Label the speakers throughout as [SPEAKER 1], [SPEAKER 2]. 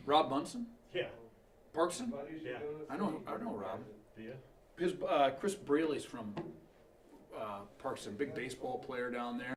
[SPEAKER 1] Rob Munson?
[SPEAKER 2] Yeah.
[SPEAKER 1] Parkson?
[SPEAKER 2] Yeah.
[SPEAKER 1] I know Rob.
[SPEAKER 2] Do you?
[SPEAKER 1] His, Chris Braley's from, Parkson, big baseball player down there.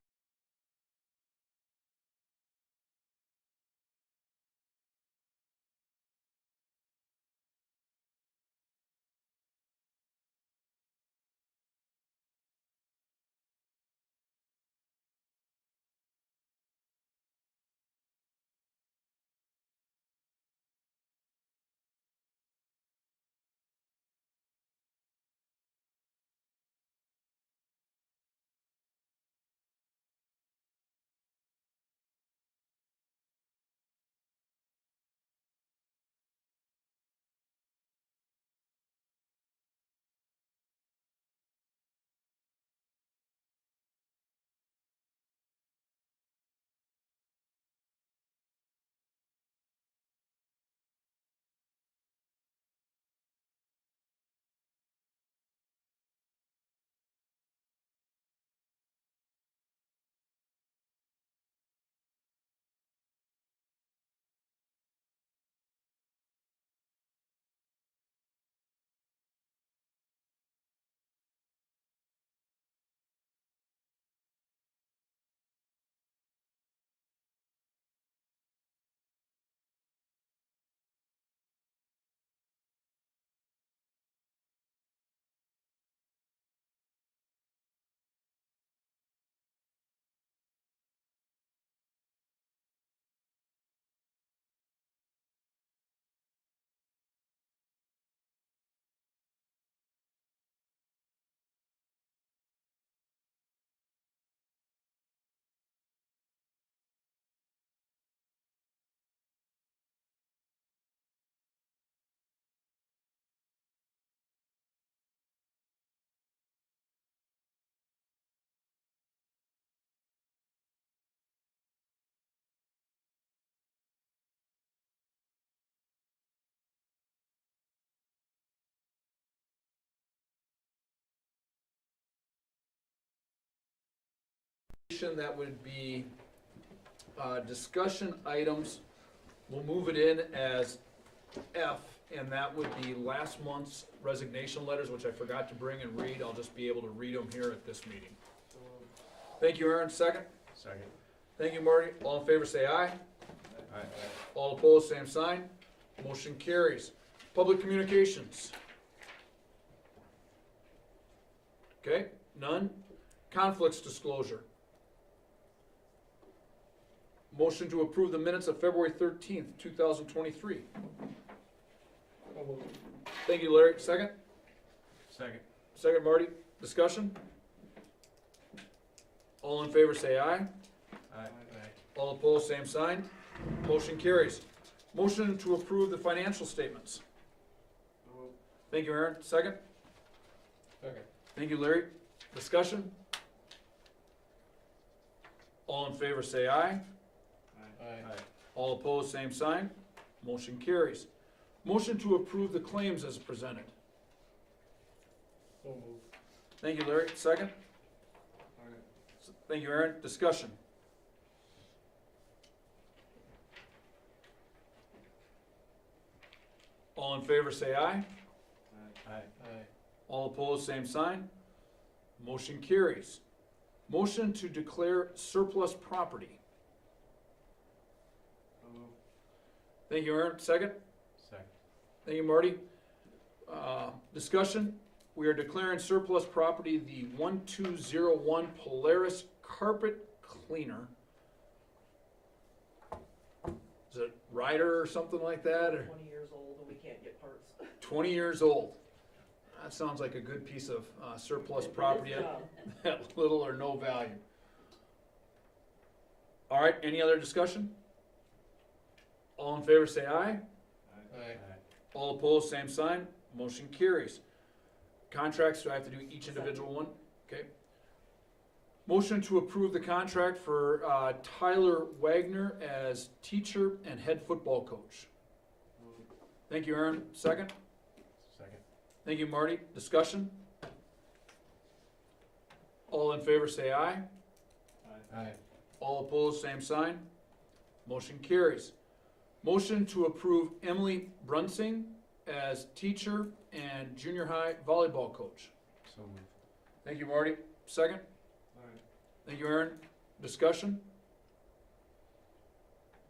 [SPEAKER 1] That would be discussion items. We'll move it in as F, and that would be last month's resignation letters, which I forgot to bring and read. I'll just be able to read them here at this meeting. Thank you, Aaron. Second.
[SPEAKER 2] Second.
[SPEAKER 1] Thank you, Marty. All in favor say aye.
[SPEAKER 2] Aye.
[SPEAKER 1] All opposed, same sign. Motion carries. Public communications. Okay, none. Conflicts disclosure. Motion to approve the minutes of February 13th, 2023. Thank you, Larry. Second?
[SPEAKER 2] Second.
[SPEAKER 1] Second, Marty. Discussion? All in favor say aye.
[SPEAKER 2] Aye.
[SPEAKER 1] All opposed, same sign. Motion carries. Motion to approve the financial statements. Thank you, Aaron. Second?
[SPEAKER 2] Second.
[SPEAKER 1] Thank you, Larry. Discussion? All in favor say aye.
[SPEAKER 2] Aye.
[SPEAKER 1] All opposed, same sign. Motion carries. Motion to approve the claims as presented.
[SPEAKER 2] So moved.
[SPEAKER 1] Thank you, Larry. Second? Thank you, Aaron. Discussion? All in favor say aye.
[SPEAKER 2] Aye.
[SPEAKER 1] All opposed, same sign. Motion carries. Motion to declare surplus property. Thank you, Aaron. Second?
[SPEAKER 2] Second.
[SPEAKER 1] Thank you, Marty. Discussion? We are declaring surplus property the 1201 Polaris carpet cleaner. Is it Ryder or something like that? Or
[SPEAKER 3] 20 years old and we can't get parts.
[SPEAKER 1] 20 years old. That sounds like a good piece of surplus property at little or no value. All right, any other discussion? All in favor say aye.
[SPEAKER 2] Aye.
[SPEAKER 1] All opposed, same sign. Motion carries. Contracts, do I have to do each individual one? Okay. Motion to approve the contract for Tyler Wagner as teacher and head football coach. Thank you, Aaron. Second?
[SPEAKER 2] Second.
[SPEAKER 1] Thank you, Marty. Discussion? All in favor say aye.
[SPEAKER 2] Aye.
[SPEAKER 1] All opposed, same sign. Motion carries. Motion to approve Emily Brunsing as teacher and junior high volleyball coach.
[SPEAKER 2] So moved.
[SPEAKER 1] Thank you, Marty. Second? Thank you, Aaron. Discussion?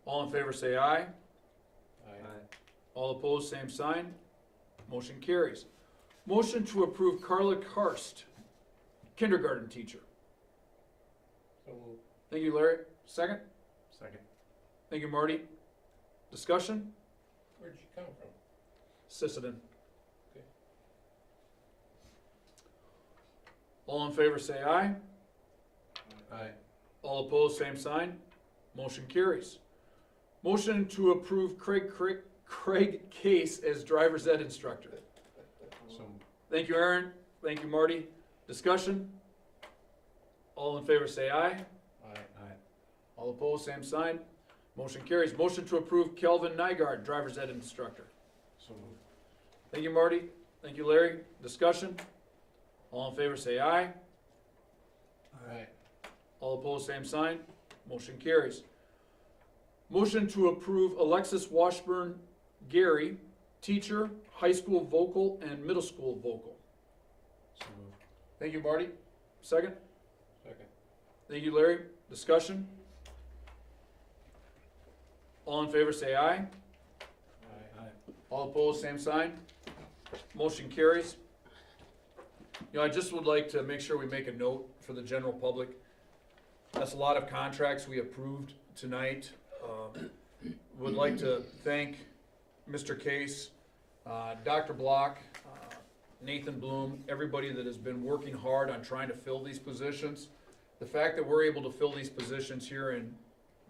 [SPEAKER 1] All in favor say aye. All opposed, same sign. Motion carries. Motion to approve Carla Karst, kindergarten teacher.
[SPEAKER 2] So moved.
[SPEAKER 1] Thank you, Larry. Second?
[SPEAKER 2] Second.
[SPEAKER 1] Thank you, Marty. Discussion?
[SPEAKER 4] Where'd you come from?
[SPEAKER 1] Sisseton.
[SPEAKER 4] Okay.
[SPEAKER 1] All in favor say aye.
[SPEAKER 2] Aye.
[SPEAKER 1] All opposed, same sign. Motion carries. Motion to approve Craig Case as driver's ed instructor.
[SPEAKER 2] So moved.
[SPEAKER 1] Thank you, Aaron. Thank you, Marty. Discussion? All in favor say aye.
[SPEAKER 2] Aye.
[SPEAKER 1] All opposed, same sign. Motion carries. Motion to approve Kelvin Nygaard, driver's ed instructor.
[SPEAKER 2] So moved.
[SPEAKER 1] Thank you, Marty. Thank you, Larry. Discussion? All in favor say aye.
[SPEAKER 2] Aye.
[SPEAKER 1] All opposed, same sign. Motion carries. Motion to approve Alexis Washburn Gary, teacher, high school vocal and middle school vocal.
[SPEAKER 2] So moved.
[SPEAKER 1] Thank you, Marty. Second?
[SPEAKER 2] Second.
[SPEAKER 1] Thank you, Larry. Discussion? All in favor say aye.
[SPEAKER 2] Aye.
[SPEAKER 1] All opposed, same sign. Motion carries. You know, I just would like to make sure we make a note for the general public. That's a lot of contracts we approved tonight. Would like to thank Mr. Case, Dr. Block, Nathan Bloom, everybody that has been working hard on trying to fill these positions. The fact that we're able to fill these positions here in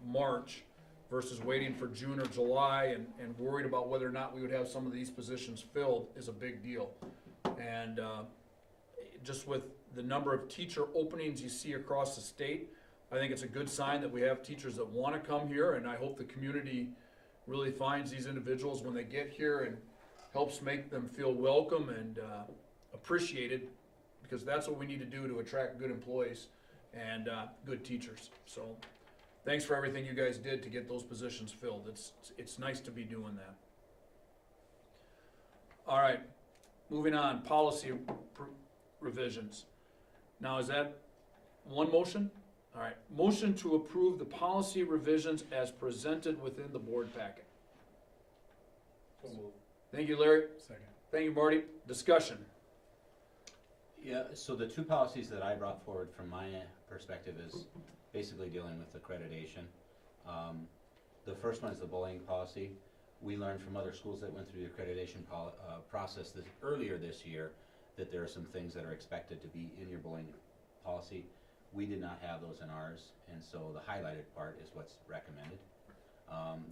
[SPEAKER 1] March versus waiting for June or July and worried about whether or not we would have some of these positions filled is a big deal. And just with the number of teacher openings you see across the state, I think it's a good sign that we have teachers that want to come here, and I hope the community really finds these individuals when they get here and helps make them feel welcome and appreciated, because that's what we need to do to attract good employees and good teachers. So thanks for everything you guys did to get those positions filled. It's nice to be doing that. All right, moving on, policy revisions. Now, is that one motion? All right, motion to approve the policy revisions as presented within the board packet.
[SPEAKER 2] So moved.
[SPEAKER 1] Thank you, Larry.
[SPEAKER 2] Second.
[SPEAKER 1] Thank you, Marty. Discussion.
[SPEAKER 5] Yeah, so the two policies that I brought forward from my perspective is basically dealing with accreditation. The first one is the bullying policy. We learned from other schools that went through the accreditation process earlier this year that there are some things that are expected to be in your bullying policy. We did not have those in ours, and so the highlighted part is what's recommended.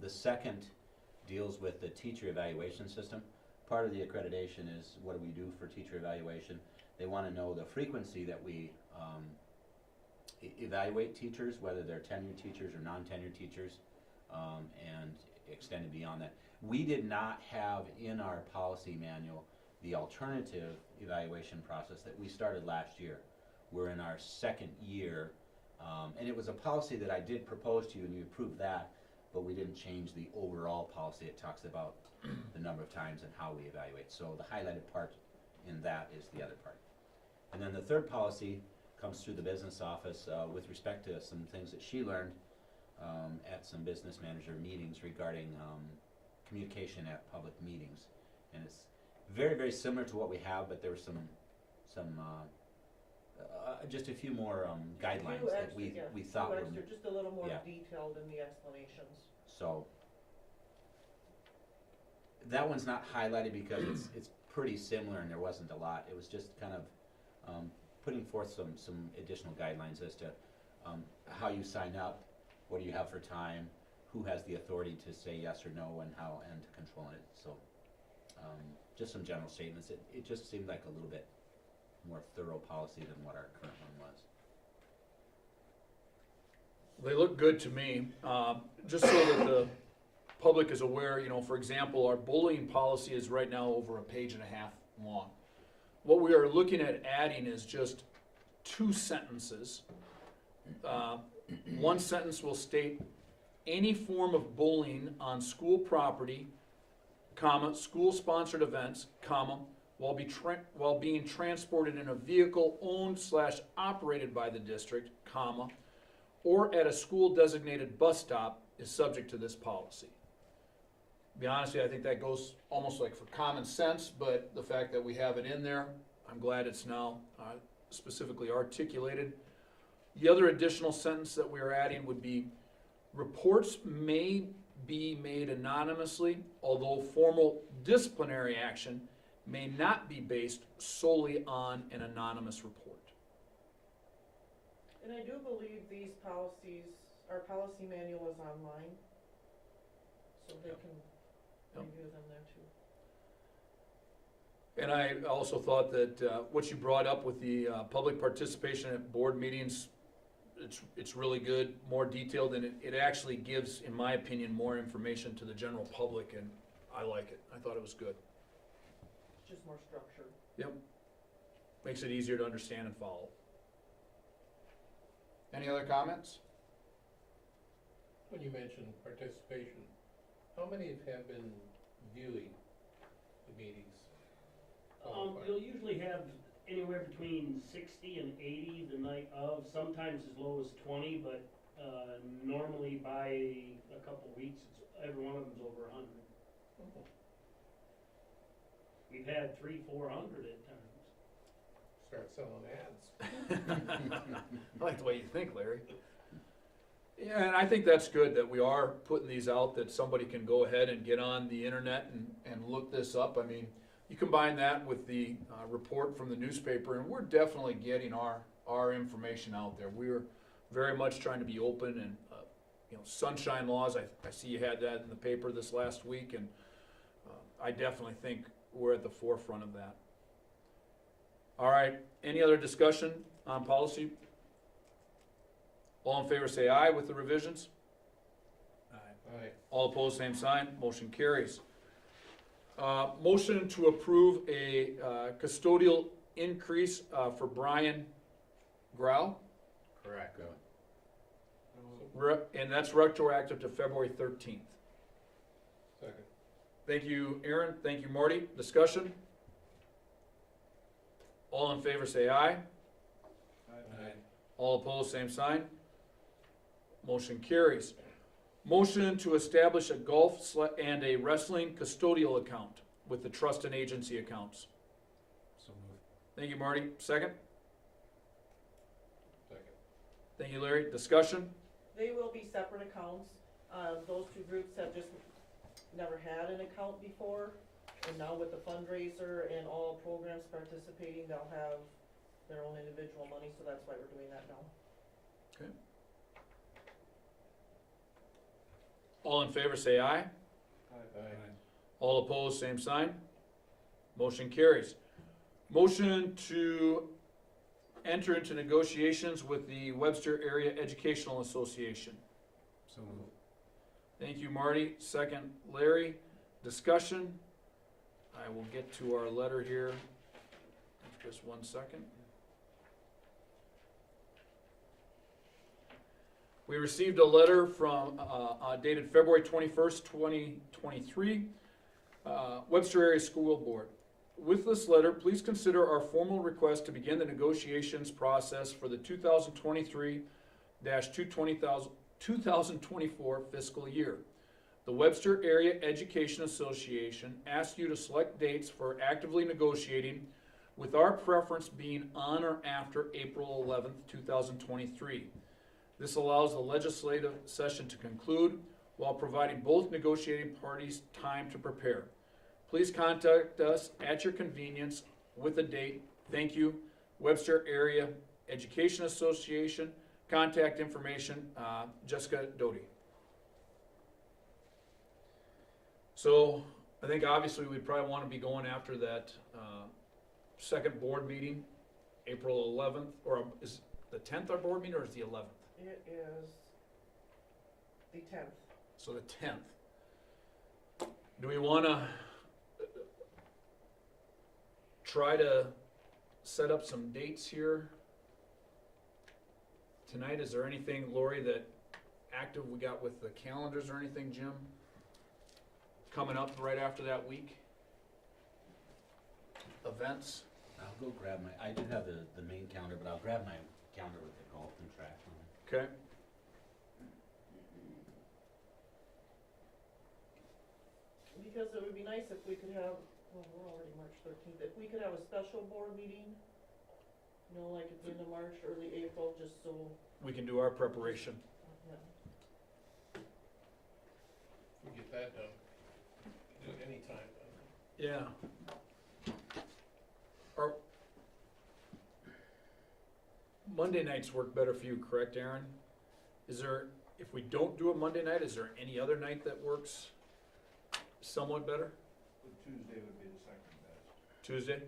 [SPEAKER 5] The second deals with the teacher evaluation system. Part of the accreditation is what do we do for teacher evaluation. They want to know the frequency that we evaluate teachers, whether they're tenured teachers or non-tenured teachers, and extended beyond that. We did not have in our policy manual the alternative evaluation process that we started last year. We're in our second year, and it was a policy that I did propose to you and you approved that, but we didn't change the overall policy. It talks about the number of times and how we evaluate. So the highlighted part in that is the other part. And then the third policy comes through the business office with respect to some things that she learned at some business manager meetings regarding communication at public meetings. And it's very, very similar to what we have, but there were some just a few more guidelines that we thought were
[SPEAKER 3] Webster, just a little more
[SPEAKER 5] yeah.
[SPEAKER 3] detailed in the explanations.
[SPEAKER 5] So that one's not highlighted because it's pretty similar and there wasn't a lot. It was just kind of putting forth some additional guidelines as to how you sign up, what do you have for time, who has the authority to say yes or no, and how, and to control it. So just some general statements. It just seemed like a little bit more thorough policy than what our current one was.
[SPEAKER 1] They look good to me. Just so that the public is aware, you know, for example, our bullying policy is right now over a page and a half long. What we are looking at adding is just 2 sentences. One sentence will state any form of bullying on school property, comma, school-sponsored events, comma, while being transported in a vehicle owned/operated by the district, comma, or at a school-designated bus stop is subject to this policy. To be honest with you, I think that goes almost like for common sense, but the fact that we have it in there, I'm glad it's now specifically articulated. The other additional sentence that we are adding would be, reports may be made anonymously, although formal disciplinary action may not be based solely on an anonymous report.
[SPEAKER 3] And I do believe these policies, our policy manual is online, so they can
[SPEAKER 1] Yep.
[SPEAKER 3] review them there too.
[SPEAKER 1] And I also thought that what you brought up with the public participation at board meetings, it's really good, more detailed, and it actually gives, in my opinion, more information to the general public, and I like it. I thought it was good.
[SPEAKER 3] It's just more structured.
[SPEAKER 1] Yep. Makes it easier to understand and follow. Any other comments?
[SPEAKER 4] When you mentioned participation, how many have been viewing the meetings?
[SPEAKER 6] You'll usually have anywhere between 60 and 80 the night of, sometimes as low as 20, but normally by a couple weeks, every one of them's over 100. We've had 300-400 at times.
[SPEAKER 4] Start selling ads.
[SPEAKER 1] I like the way you think, Larry. Yeah, and I think that's good that we are putting these out, that somebody can go ahead and get on the internet and look this up. I mean, you combine that with the report from the newspaper, and we're definitely getting our information out there. We're very much trying to be open, and sunshine laws, I see you had that in the paper this last week, and I definitely think we're at the forefront of that. All right, any other discussion on policy? All in favor say aye with the revisions.
[SPEAKER 4] Aye.
[SPEAKER 1] All opposed, same sign. Motion carries. Motion to approve a custodial increase for Brian Grau,
[SPEAKER 2] Correct.
[SPEAKER 1] and that's retroactive to February 13th.
[SPEAKER 4] Second.
[SPEAKER 1] Thank you, Aaron. Thank you, Marty. Discussion? All in favor say aye.
[SPEAKER 4] Aye.
[SPEAKER 1] All opposed, same sign. Motion carries. Motion to establish a golf and a wrestling custodial account with the trust and agency accounts.
[SPEAKER 2] So moved.
[SPEAKER 1] Thank you, Marty. Second?
[SPEAKER 4] Second.
[SPEAKER 1] Thank you, Larry. Discussion?
[SPEAKER 3] They will be separate accounts. Those two groups have just never had an account before. And now with the fundraiser and all programs participating, they'll have their own individual money, so that's why we're doing that now.
[SPEAKER 1] All in favor say aye.
[SPEAKER 4] Aye.
[SPEAKER 1] All opposed, same sign. Motion carries. Motion to enter into negotiations with the Webster Area Educational Association.
[SPEAKER 2] So moved.
[SPEAKER 1] Thank you, Marty. Second, Larry. Discussion? I will get to our letter here. Just 1 second. We received a letter from, dated February 21st, 2023, Webster Area School Board. With this letter, please consider our formal request to begin the negotiations process for the 2023-2024 fiscal year. The Webster Area Education Association asks you to select dates for actively negotiating, with our preference being on or after April 11th, 2023. This allows the legislative session to conclude while providing both negotiating parties time to prepare. Please contact us at your convenience with a date. Thank you. Webster Area Education Association. Contact information, Jessica Doty. So I think obviously we probably want to be going after that second board meeting, April 11th, or is the 10th our board meeting, or is the 11th?
[SPEAKER 3] It is the 10th.
[SPEAKER 1] So the 10th. Do we want to try to set up some dates here tonight? Is there anything, Lori, that active we got with the calendars or anything, Jim? Coming up right after that week? Events?
[SPEAKER 5] I'll go grab my, I do have the main calendar, but I'll grab my calendar with the golf and track on it.
[SPEAKER 1] Okay.
[SPEAKER 3] Because it would be nice if we could have, well, we're already March 13th, if we could have a special board meeting, you know, like at the end of March, early April, just so,
[SPEAKER 1] We can do our preparation.
[SPEAKER 3] yeah.
[SPEAKER 4] If we get that done, do it anytime then.
[SPEAKER 1] Yeah. Our Monday nights work better for you, correct, Aaron? Is there, if we don't do a Monday night, is there any other night that works somewhat better?
[SPEAKER 4] Tuesday would be the second best.
[SPEAKER 1] Tuesday?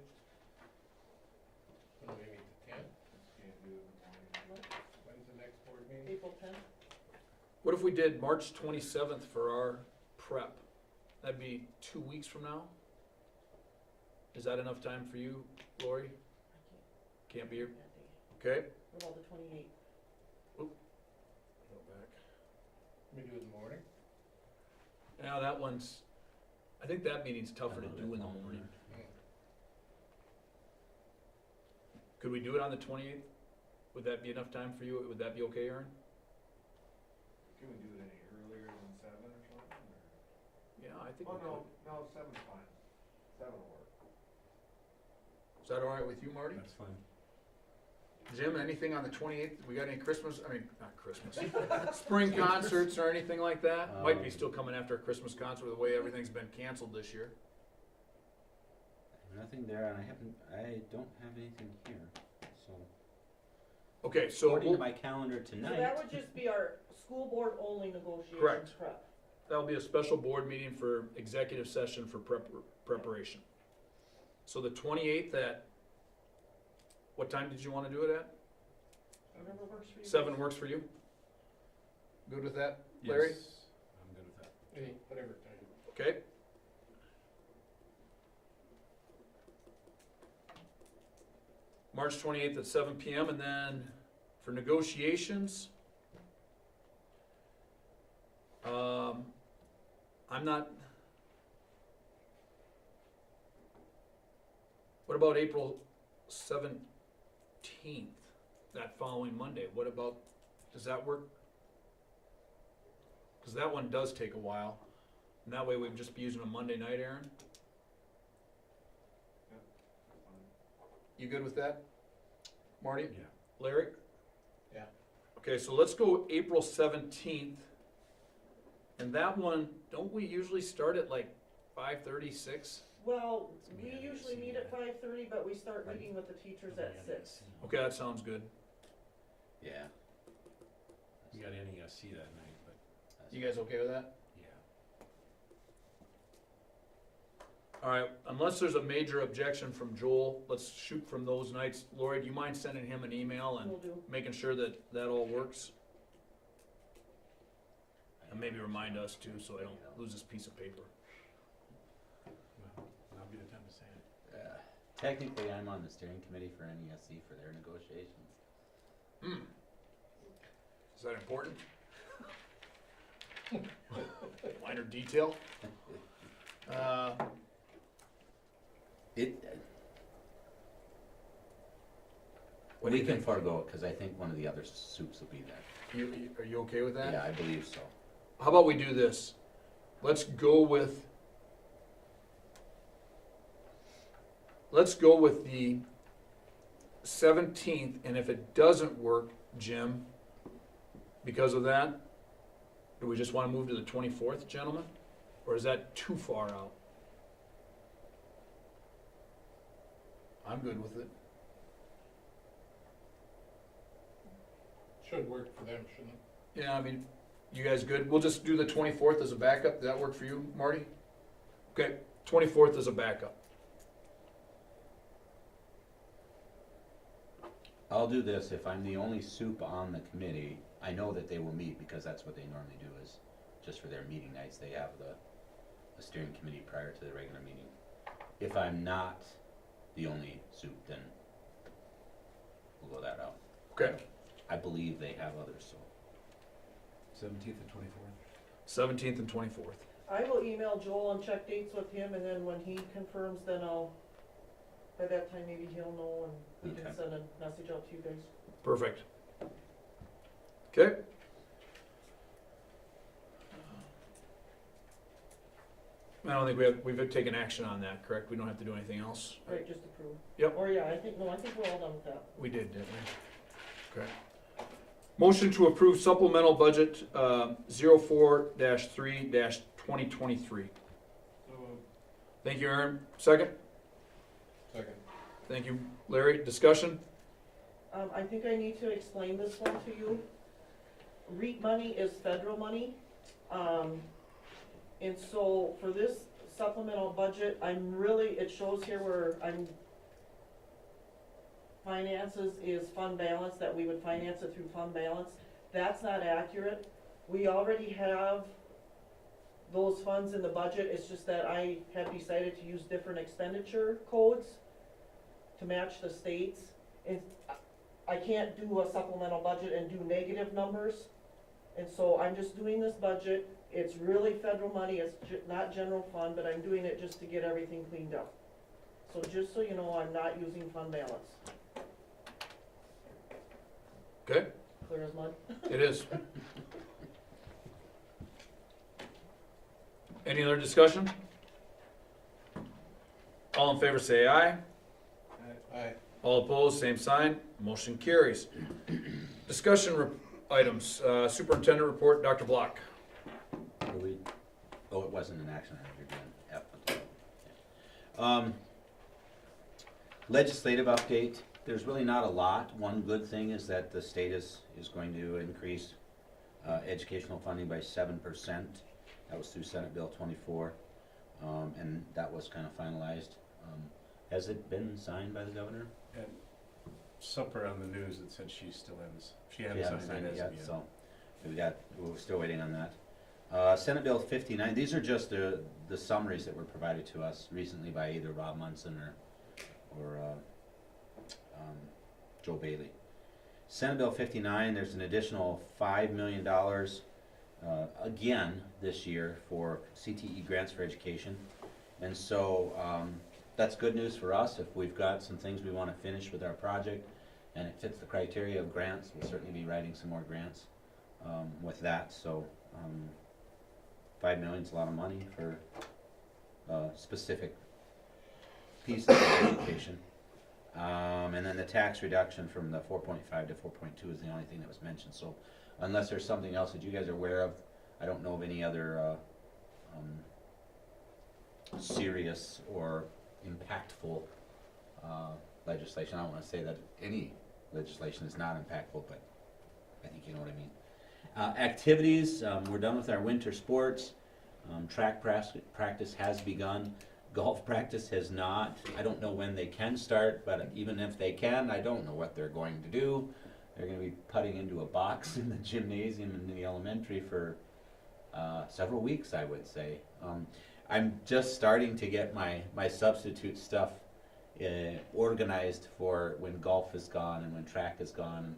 [SPEAKER 4] When we meet the 10th, can't do it in the morning. When's the next board meeting?
[SPEAKER 3] April 10th,
[SPEAKER 1] What if we did March 27th for our prep? That'd be 2 weeks from now? Is that enough time for you, Lori?
[SPEAKER 3] I
[SPEAKER 1] Can't be here?
[SPEAKER 3] can't that day.
[SPEAKER 1] Okay.
[SPEAKER 3] What about the 28th?
[SPEAKER 1] Go back.
[SPEAKER 4] Can we do it in the morning?
[SPEAKER 1] Now that one's, I think that meeting's tougher to do in the morning. Could we do it on the 28th? Would that be enough time for you? Would that be okay, Aaron?
[SPEAKER 7] Can we do it any earlier than 7 or something, or?
[SPEAKER 1] Yeah, I think
[SPEAKER 7] Oh,
[SPEAKER 1] we could.
[SPEAKER 7] no, 7's fine. 7 will work.
[SPEAKER 1] Is that all right with you, Marty?
[SPEAKER 2] That's fine.
[SPEAKER 1] Jim, anything on the 28th? We got any Christmas, I mean, not Christmas, spring concerts or anything like that? Might be still coming after a Christmas concert with the way everything's been canceled this year.
[SPEAKER 5] Nothing there, and I don't have anything here, so.
[SPEAKER 1] Okay, so
[SPEAKER 5] According to
[SPEAKER 1] we'll-
[SPEAKER 5] my calendar
[SPEAKER 3] So
[SPEAKER 5] tonight.
[SPEAKER 3] that would just be our school board only negotiation
[SPEAKER 1] Correct.
[SPEAKER 3] prep.
[SPEAKER 1] that'll be a special board meeting for executive session for preparation. So the 28th at, what time did you want to do it at?
[SPEAKER 3] Whatever works for you.
[SPEAKER 1] 7 works for you? Good with that, Larry?
[SPEAKER 2] Yes, I'm good with that.
[SPEAKER 4] Any, whatever time.
[SPEAKER 1] Okay. March 28th at 7 PM, and then for negotiations, I'm not, what about April 17th, that following Monday? What about, does that work? Because that one does take a while, and that way we'd just be using a Monday night, Aaron? You good with that? Marty?
[SPEAKER 2] Yeah.
[SPEAKER 1] Larry?
[SPEAKER 4] Yeah.
[SPEAKER 1] Okay, so let's go April 17th. And that one, don't we usually start at like 5:30, 6?
[SPEAKER 3] Well,
[SPEAKER 5] It's
[SPEAKER 3] we
[SPEAKER 5] me, I
[SPEAKER 3] usually
[SPEAKER 5] see
[SPEAKER 3] meet at
[SPEAKER 5] that.
[SPEAKER 3] 5:30, but we start
[SPEAKER 5] Right.
[SPEAKER 3] meeting with the teachers at 6.
[SPEAKER 1] Okay, that sounds good.
[SPEAKER 5] Yeah.
[SPEAKER 2] We got NESC that night, but
[SPEAKER 1] You guys okay with that?
[SPEAKER 2] yeah.
[SPEAKER 1] All right, unless there's a major objection from Joel, let's shoot from those nights. Lori, do you mind sending him an email and
[SPEAKER 3] We'll do.
[SPEAKER 1] making sure that that all works? And maybe remind us too, so I don't lose this piece of paper.
[SPEAKER 2] Well, that'll be the time to say it.
[SPEAKER 5] Technically, I'm on the steering committee for NESC for their negotiations.
[SPEAKER 1] Is that important? Minor detail?
[SPEAKER 5] It,
[SPEAKER 1] What do
[SPEAKER 5] we
[SPEAKER 1] you
[SPEAKER 5] can
[SPEAKER 1] think?
[SPEAKER 5] forego it, cause I think one of the other soups will be there.
[SPEAKER 1] Are you okay with that?
[SPEAKER 5] Yeah, I believe so.
[SPEAKER 1] How about we do this? Let's go with the 17th, and if it doesn't work, Jim, because of that, do we just want to move to the 24th, gentlemen? Or is that too far out? I'm good with it.
[SPEAKER 4] Should work for them, shouldn't it?
[SPEAKER 1] Yeah, I mean, you guys good? We'll just do the 24th as a backup. Does that work for you, Marty? Okay, 24th as a backup.
[SPEAKER 5] I'll do this, if I'm the only soup on the committee, I know that they will meet, because that's what they normally do, is just for their meeting nights, they have the steering committee prior to the regular meeting. If I'm not the only soup, then we'll go that out.
[SPEAKER 1] Okay.
[SPEAKER 5] I believe they have others, so.
[SPEAKER 2] 17th and 24th.
[SPEAKER 1] 17th and 24th.
[SPEAKER 3] I will email Joel and check dates with him, and then when he confirms, then by that time, maybe he'll know, and we can
[SPEAKER 5] Okay.
[SPEAKER 3] send a message out to you guys.
[SPEAKER 1] Perfect. Okay. I don't think we've taken action on that, correct? We don't have to do anything else?
[SPEAKER 3] Right, just approve.
[SPEAKER 1] Yep.
[SPEAKER 3] Or yeah, I think we're all done with that.
[SPEAKER 1] We did, didn't we? Okay. Motion to approve supplemental budget 04-3-2023.
[SPEAKER 4] So,
[SPEAKER 1] Thank you, Aaron. Second?
[SPEAKER 4] second.
[SPEAKER 1] Thank you, Larry. Discussion?
[SPEAKER 3] I think I need to explain this one to you. REAP money is federal money. And so for this supplemental budget, it shows here where finances is fund balance, that we would finance it through fund balance. That's not accurate. We already have those funds in the budget. It's just that I have decided to use different expenditure codes to match the states. And I can't do a supplemental budget and do negative numbers. And so I'm just doing this budget. It's really federal money, it's not general fund, but I'm doing it just to get everything cleaned up. So just so you know, I'm not using fund balance.
[SPEAKER 1] Okay,
[SPEAKER 3] Clear as mud?
[SPEAKER 1] it is. Any other discussion? All in favor say aye.
[SPEAKER 4] Aye.
[SPEAKER 1] All opposed, same sign. Motion carries. Discussion items. Superintendent report, Dr. Block.
[SPEAKER 5] It wasn't an action item, you're doing F. Legislative update, there's really not a lot. One good thing is that the state is going to increase educational funding by 7%. That was through Senate Bill 24, and that was kind of finalized. Has it been signed by the governor?
[SPEAKER 2] And somewhere on the news that said she still hasn't, she
[SPEAKER 5] We
[SPEAKER 2] hasn't
[SPEAKER 5] haven't
[SPEAKER 2] signed it as of yet.
[SPEAKER 5] so we're still waiting on that. Senate Bill 59, these are just the summaries that were provided to us recently by either Rob Munson or Joe Bailey. Senate Bill 59, there's an additional $5 million again this year for CTE grants for education. And so that's good news for us. If we've got some things we want to finish with our project and it fits the criteria of grants, we'll certainly be writing some more grants with that. So $5 million is a lot of money for specific pieces of education. And then the tax reduction from the 4.5 to 4.2 is the only thing that was mentioned. So unless there's something else that you guys are aware of, I don't know of any other serious or impactful legislation. I don't want to say that any legislation is not impactful, but I think you know what I mean. Activities, we're done with our winter sports. Track practice has begun. Golf practice has not. I don't know when they can start, but even if they can, I don't know what they're going to do. They're going to be putting into a box in the gymnasium in the elementary for several weeks, I would say. I'm just starting to get my substitute stuff organized for when golf is gone and when track is gone, and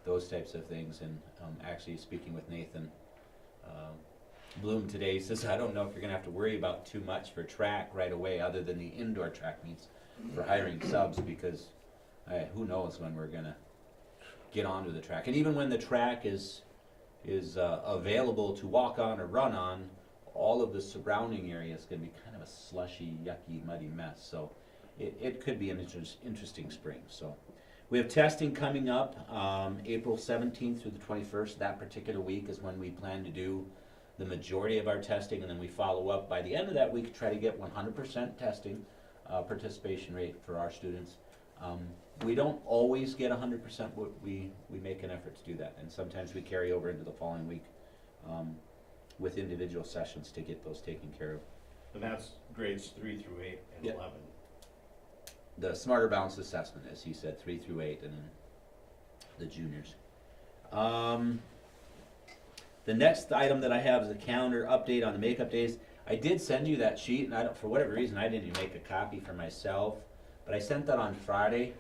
[SPEAKER 5] those types of things. And actually speaking with Nathan Bloom today, he says, I don't know if you're going to have to worry about too much for track right away other than the indoor track meets for hiring subs, because who knows when we're going to get onto the track. And even when the track is available to walk on or run on, all of the surrounding area is going to be kind of a slushy, yucky, muddy mess. So it could be an interesting spring. So we have testing coming up April 17th through the 21st. That particular week is when we plan to do the majority of our testing, and then we follow up by the end of that week to try to get 100% testing participation rate for our students. We don't always get 100%, but we make an effort to do that, and sometimes we carry over into the following week with individual sessions to get those taken care of.
[SPEAKER 8] And that's grades 3 through 8 and
[SPEAKER 5] Yep.
[SPEAKER 8] 11.
[SPEAKER 5] The Smarter Balanced Assessment, as he said, 3 through 8, and then the juniors. The next item that I have is a calendar update on the makeup days. I did send you that sheet, and for whatever reason, I didn't even make a copy for myself, but I sent that on Friday.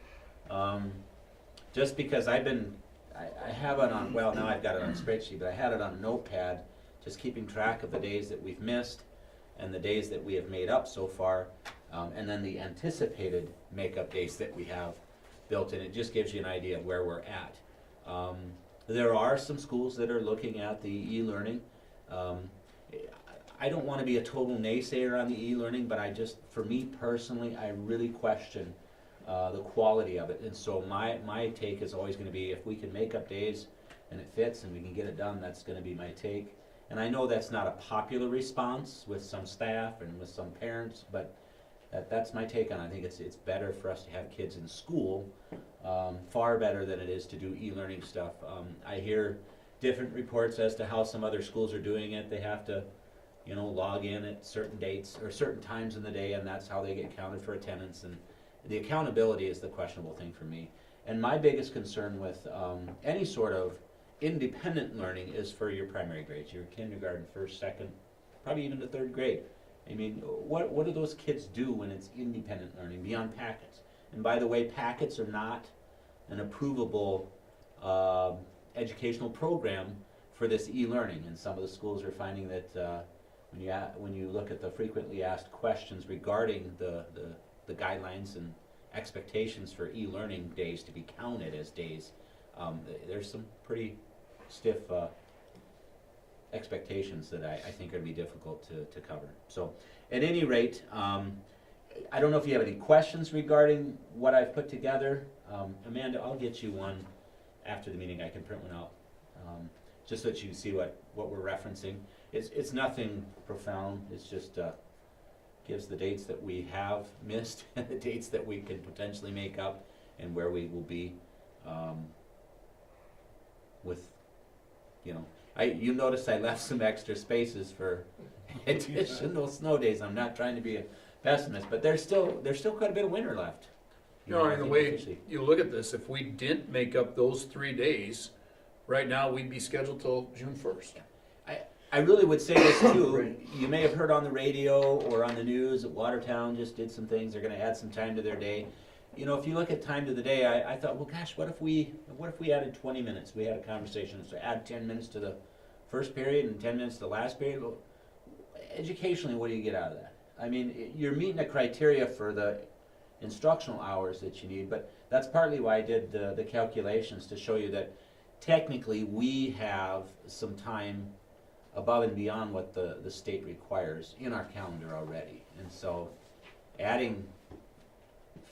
[SPEAKER 5] Just because I've been I have it on, well, now I've got it on a spreadsheet, but I had it on a notepad, just keeping track of the days that we've missed and the days that we have made up so far, and then the anticipated makeup days that we have built in. It just gives you an idea of where we're at. There are some schools that are looking at the e-learning. I don't want to be a total naysayer on the e-learning, but for me personally, I really question the quality of it. And so my take is always going to be, if we can make up days and it fits and we can get it done, that's going to be my take. And I know that's not a popular response with some staff and with some parents, but that's my take on it. I think it's better for us to have kids in school, far better than it is to do e-learning stuff. I hear different reports as to how some other schools are doing it. They have to, log in at certain dates or certain times in the day, and that's how they get counted for attendance. And the accountability is the questionable thing for me. And my biggest concern with any sort of independent learning is for your primary grades, your kindergarten, first, second, probably even to third grade. I mean, what do those kids do when it's independent learning beyond packets? And by the way, packets are not an approvable educational program for this e-learning. And some of the schools are finding that when you look at the frequently asked questions regarding the guidelines and expectations for e-learning days to be counted as days, there's some pretty stiff expectations that I think are going to be difficult to cover. So at any rate, I don't know if you have any questions regarding what I've put together. Amanda, I'll get you one after the meeting. I can print one out just so that you can see what we're referencing. It's nothing profound. It's just gives the dates that we have missed and the dates that we could potentially make up and where we will be with, you notice I left some extra spaces for additional snow days. I'm not trying to be a pessimist, but there's still quite a bit of winter left.
[SPEAKER 1] And the way you look at this, if we didn't make up those 3 days, right now we'd be scheduled till June 1st.
[SPEAKER 5] I really would say this too. You may have heard on the radio or on the news that Watertown just did some things. They're going to add some time to their day. If you look at time to the day, I thought, well, gosh, what if we added 20 minutes? We had a conversation, so add 10 minutes to the first period and 10 minutes to the last period. Well, educationally, what do you get out of that? I mean, you're meeting the criteria for the instructional hours that you need, but that's partly why I did the calculations to show you that technically we have some time above and beyond what the state requires in our calendar already. And so adding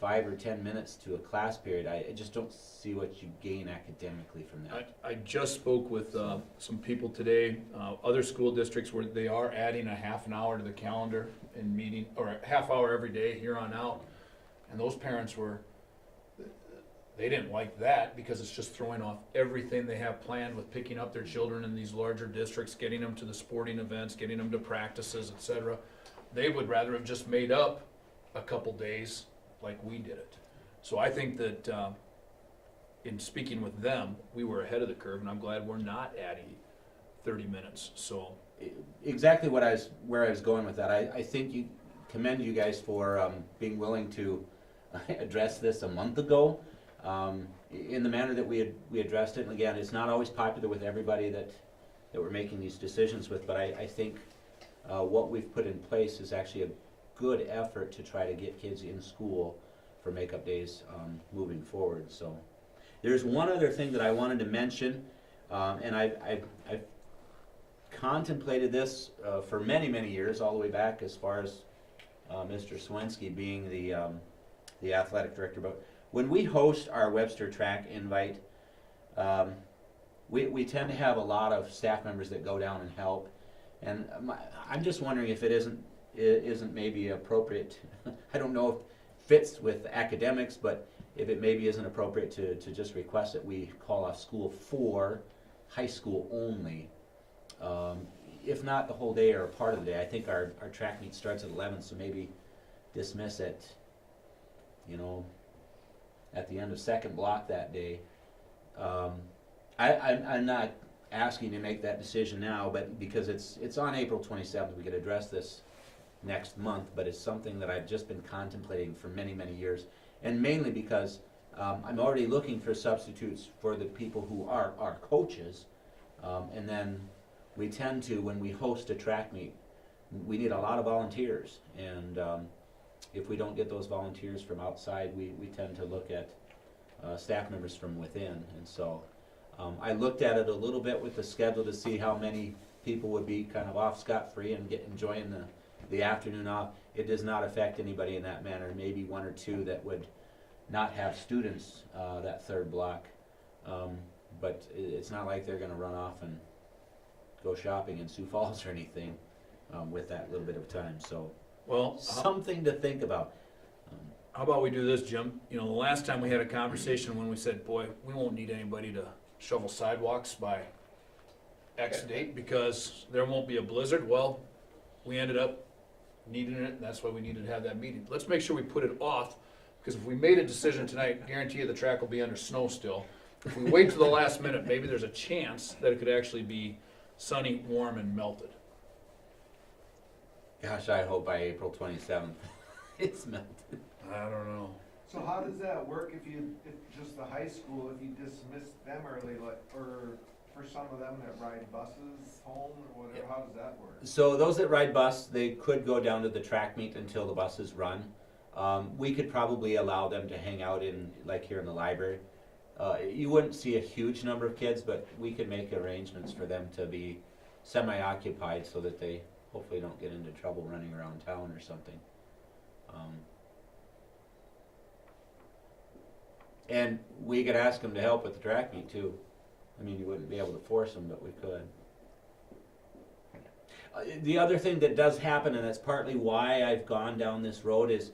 [SPEAKER 5] 5 or 10 minutes to a class period, I just don't see what you gain academically from that.
[SPEAKER 1] I just spoke with some people today, other school districts where they are adding a half an hour to the calendar and meeting, or a half hour every day here on out. And those parents they didn't like that because it's just throwing off everything they have planned with picking up their children in these larger districts, getting them to the sporting events, getting them to practices, etc. They would rather have just made up a couple days like we did it. So I think that in speaking with them, we were ahead of the curve, and I'm glad we're not adding 30 minutes. So
[SPEAKER 5] exactly where I was going with that. I think you commend you guys for being willing to address this a month ago in the manner that we addressed it. And again, it's not always popular with everybody that we're making these decisions with, but I think what we've put in place is actually a good effort to try to get kids in school for makeup days moving forward. So there's one other thing that I wanted to mention, and I've contemplated this for many years, all the way back as far as Mr. Swensky being the athletic director. But when we host our Webster track invite, we tend to have a lot of staff members that go down and help. And I'm just wondering if it isn't maybe appropriate. I don't know if it fits with academics, but if it maybe isn't appropriate to just request that we call off school for high school only. If not the whole day or a part of the day. I think our track meet starts at 11, so maybe dismiss at, at the end of second block that day. I'm not asking to make that decision now, but because it's on April 27th, we could address this next month, but it's something that I've just been contemplating for many years, and mainly because I'm already looking for substitutes for the people who are our coaches. And then we tend to, when we host a track meet, we need a lot of volunteers. And if we don't get those volunteers from outside, we tend to look at staff members from within. And so I looked at it a little bit with the schedule to see how many people would be kind of off scot-free and enjoying the afternoon off. It does not affect anybody in that manner. Maybe one or two that would not have students that third block. But it's not like they're gonna run off and go shopping in Sioux Falls or anything with that little bit of time. So
[SPEAKER 1] Well,
[SPEAKER 5] something to think about.
[SPEAKER 1] how about we do this, Jim? You know, the last time we had a conversation when we said, boy, we won't need anybody to shovel sidewalks by X date because there won't be a blizzard. Well, we ended up needing it, and that's why we needed to have that meeting. Let's make sure we put it off, because if we made a decision tonight, guarantee you the track will be under snow still. If we wait to the last minute, maybe there's a chance that it could actually be sunny, warm, and melted.
[SPEAKER 5] Gosh, I hope by April 27th it's melted.
[SPEAKER 1] I don't know.
[SPEAKER 7] So how does that work if just the high school, if you dismiss them early, like, or for some of them that ride buses home or whatever, how does that work?
[SPEAKER 5] So those that ride bus, they could go down to the track meet until the buses run. We could probably allow them to hang out like here in the library. You wouldn't see a huge number of kids, but we could make arrangements for them to be semi-occupied so that they hopefully don't get into trouble running around town or something. And we could ask them to help with the track meet too. I mean, you wouldn't be able to force them, but we could. The other thing that does happen, and that's partly why I've gone down this road, is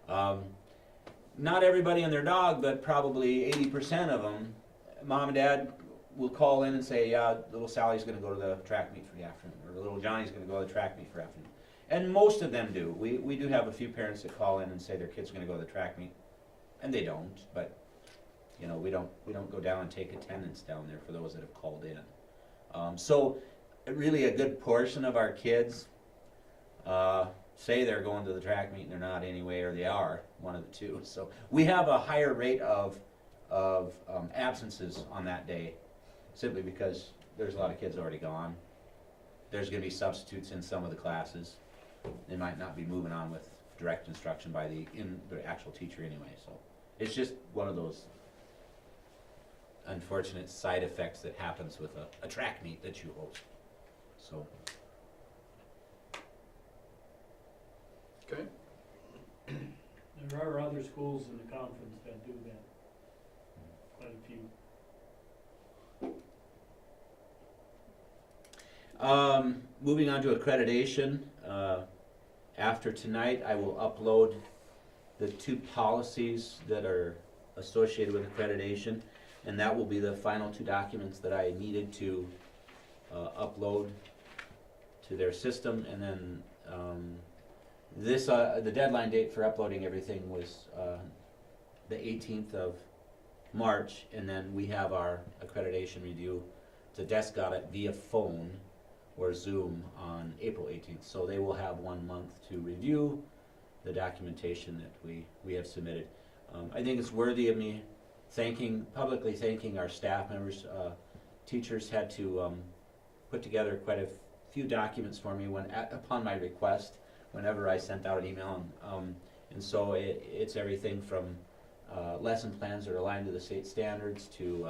[SPEAKER 5] not everybody and their dog, but probably 80% of them, mom and dad will call in and say, yeah, little Sally's going to go to the track meet for the afternoon, or little Johnny's going to go to the track meet for afternoon. And most of them do. We do have a few parents that call in and say their kid's going to go to the track meet, and they don't, but you know, we don't go down and take attendance down there for those that have called in. So really a good portion of our kids say they're going to the track meet and they're not anyway, or they are, one of the two. So we have a higher rate of absences on that day, simply because there's a lot of kids already gone. There's going to be substitutes in some of the classes. They might not be moving on with direct instruction by the actual teacher anyway. So it's just one of those unfortunate side effects that happens with a track meet that you host. So.
[SPEAKER 1] Okay.
[SPEAKER 6] There are other schools in the conference that do that, quite a few.
[SPEAKER 5] Moving on to accreditation, after tonight I will upload the 2 policies that are associated with accreditation, and that will be the final 2 documents that I needed to upload to their system. And then the deadline date for uploading everything was the 18th of March, and then we have our accreditation review. It's a desk audit via phone or Zoom on April 18th. So they will have 1 month to review the documentation that we have submitted. I think it's worthy of me publicly thanking our staff members. Teachers had to put together quite a few documents for me upon my request whenever I sent out an email. And so it's everything from lesson plans that are aligned to the state standards to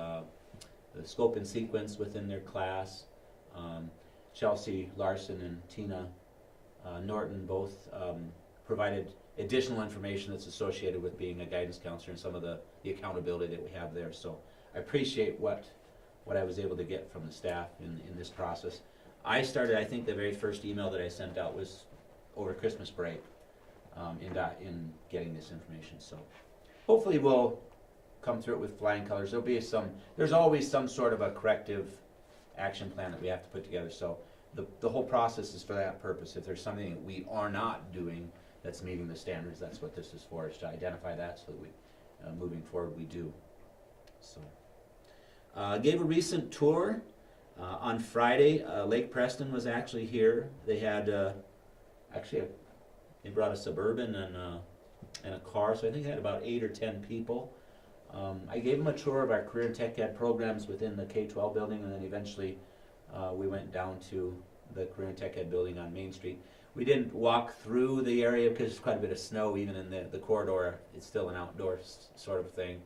[SPEAKER 5] the scope and sequence within their class. Chelsea Larson and Tina Norton both provided additional information that's associated with being a guidance counselor and some of the accountability that we have there. So I appreciate what I was able to get from the staff in this process. I think the very first email that I sent out was over Christmas break in getting this information. So hopefully we'll come through it with flying colors. There's always some sort of a corrective action plan that we have to put together. So the whole process is for that purpose. If there's something that we are not doing that's meeting the standards, that's what this is for, is to identify that so that we, moving forward, we do. So, gave a recent tour on Friday. Lake Preston was actually here. They had they brought a Suburban and a car, so I think they had about 8 or 10 people. I gave them a tour of our career and tech ed programs within the K-12 building, and then eventually we went down to the career and tech ed building on Main Street. We didn't walk through the area because there's quite a bit of snow even in the corridor. It's still an outdoor sort of thing.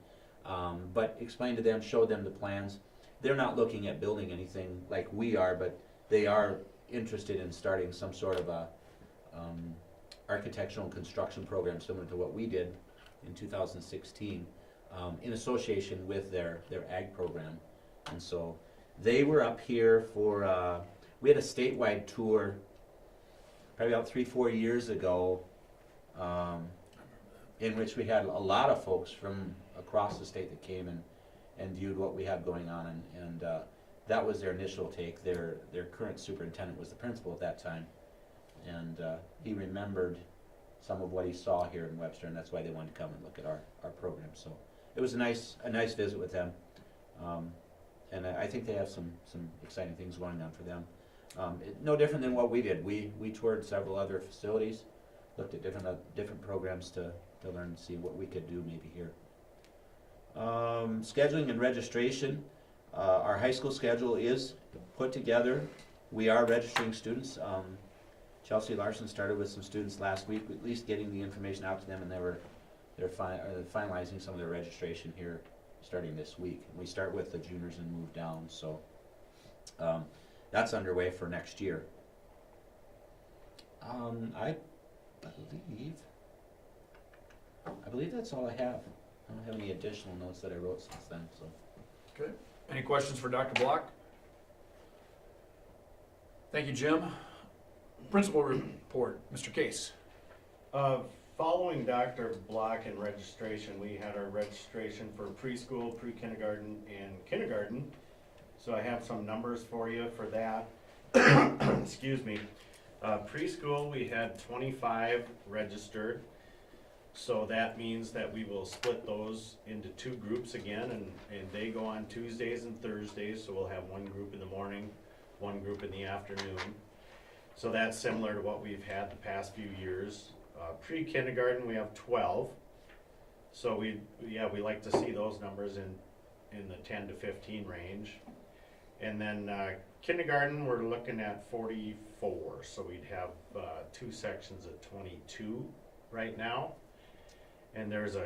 [SPEAKER 5] But explained to them, showed them the plans. They're not looking at building anything like we are, but they are interested in starting some sort of a architectural and construction program similar to what we did in 2016 in association with their ag program. And so they were up here for, we had a statewide tour probably about 3-4 years ago, in which we had a lot of folks from across the state that came and viewed what we had going on, and that was their initial take. Their current superintendent was the principal at that time, and he remembered some of what he saw here in Webster, and that's why they wanted to come and look at our program. So it was a nice visit with them, and I think they have some exciting things going on for them. No different than what we did. We toured several other facilities, looked at different programs to learn and see what we could do maybe here. Scheduling and registration. Our high school schedule is put together. We are registering students. Chelsea Larson started with some students last week, at least getting the information out to them, and they're finalizing some of their registration here starting this week. We start with the juniors and move down, so that's underway for next year. I believe that's all I have. I don't have any additional notes that I wrote since then, so.
[SPEAKER 1] Okay. Any questions for Dr. Block? Thank you, Jim. Principal report, Mr. Case.
[SPEAKER 8] Following Dr. Block and registration, we had our registration for preschool, pre-kindergarten, and kindergarten. So I have some numbers for you for that. Excuse me. Preschool, we had 25 registered. So that means that we will split those into 2 groups again, and they go on Tuesdays and Thursdays, so we'll have one group in the morning, one group in the afternoon. So that's similar to what we've had the past few years. Pre-kindergarten, we have 12. So we like to see those numbers in the 10 to 15 range. And then kindergarten, we're looking at 44. So we'd have 2 sections of 22 right now. And there's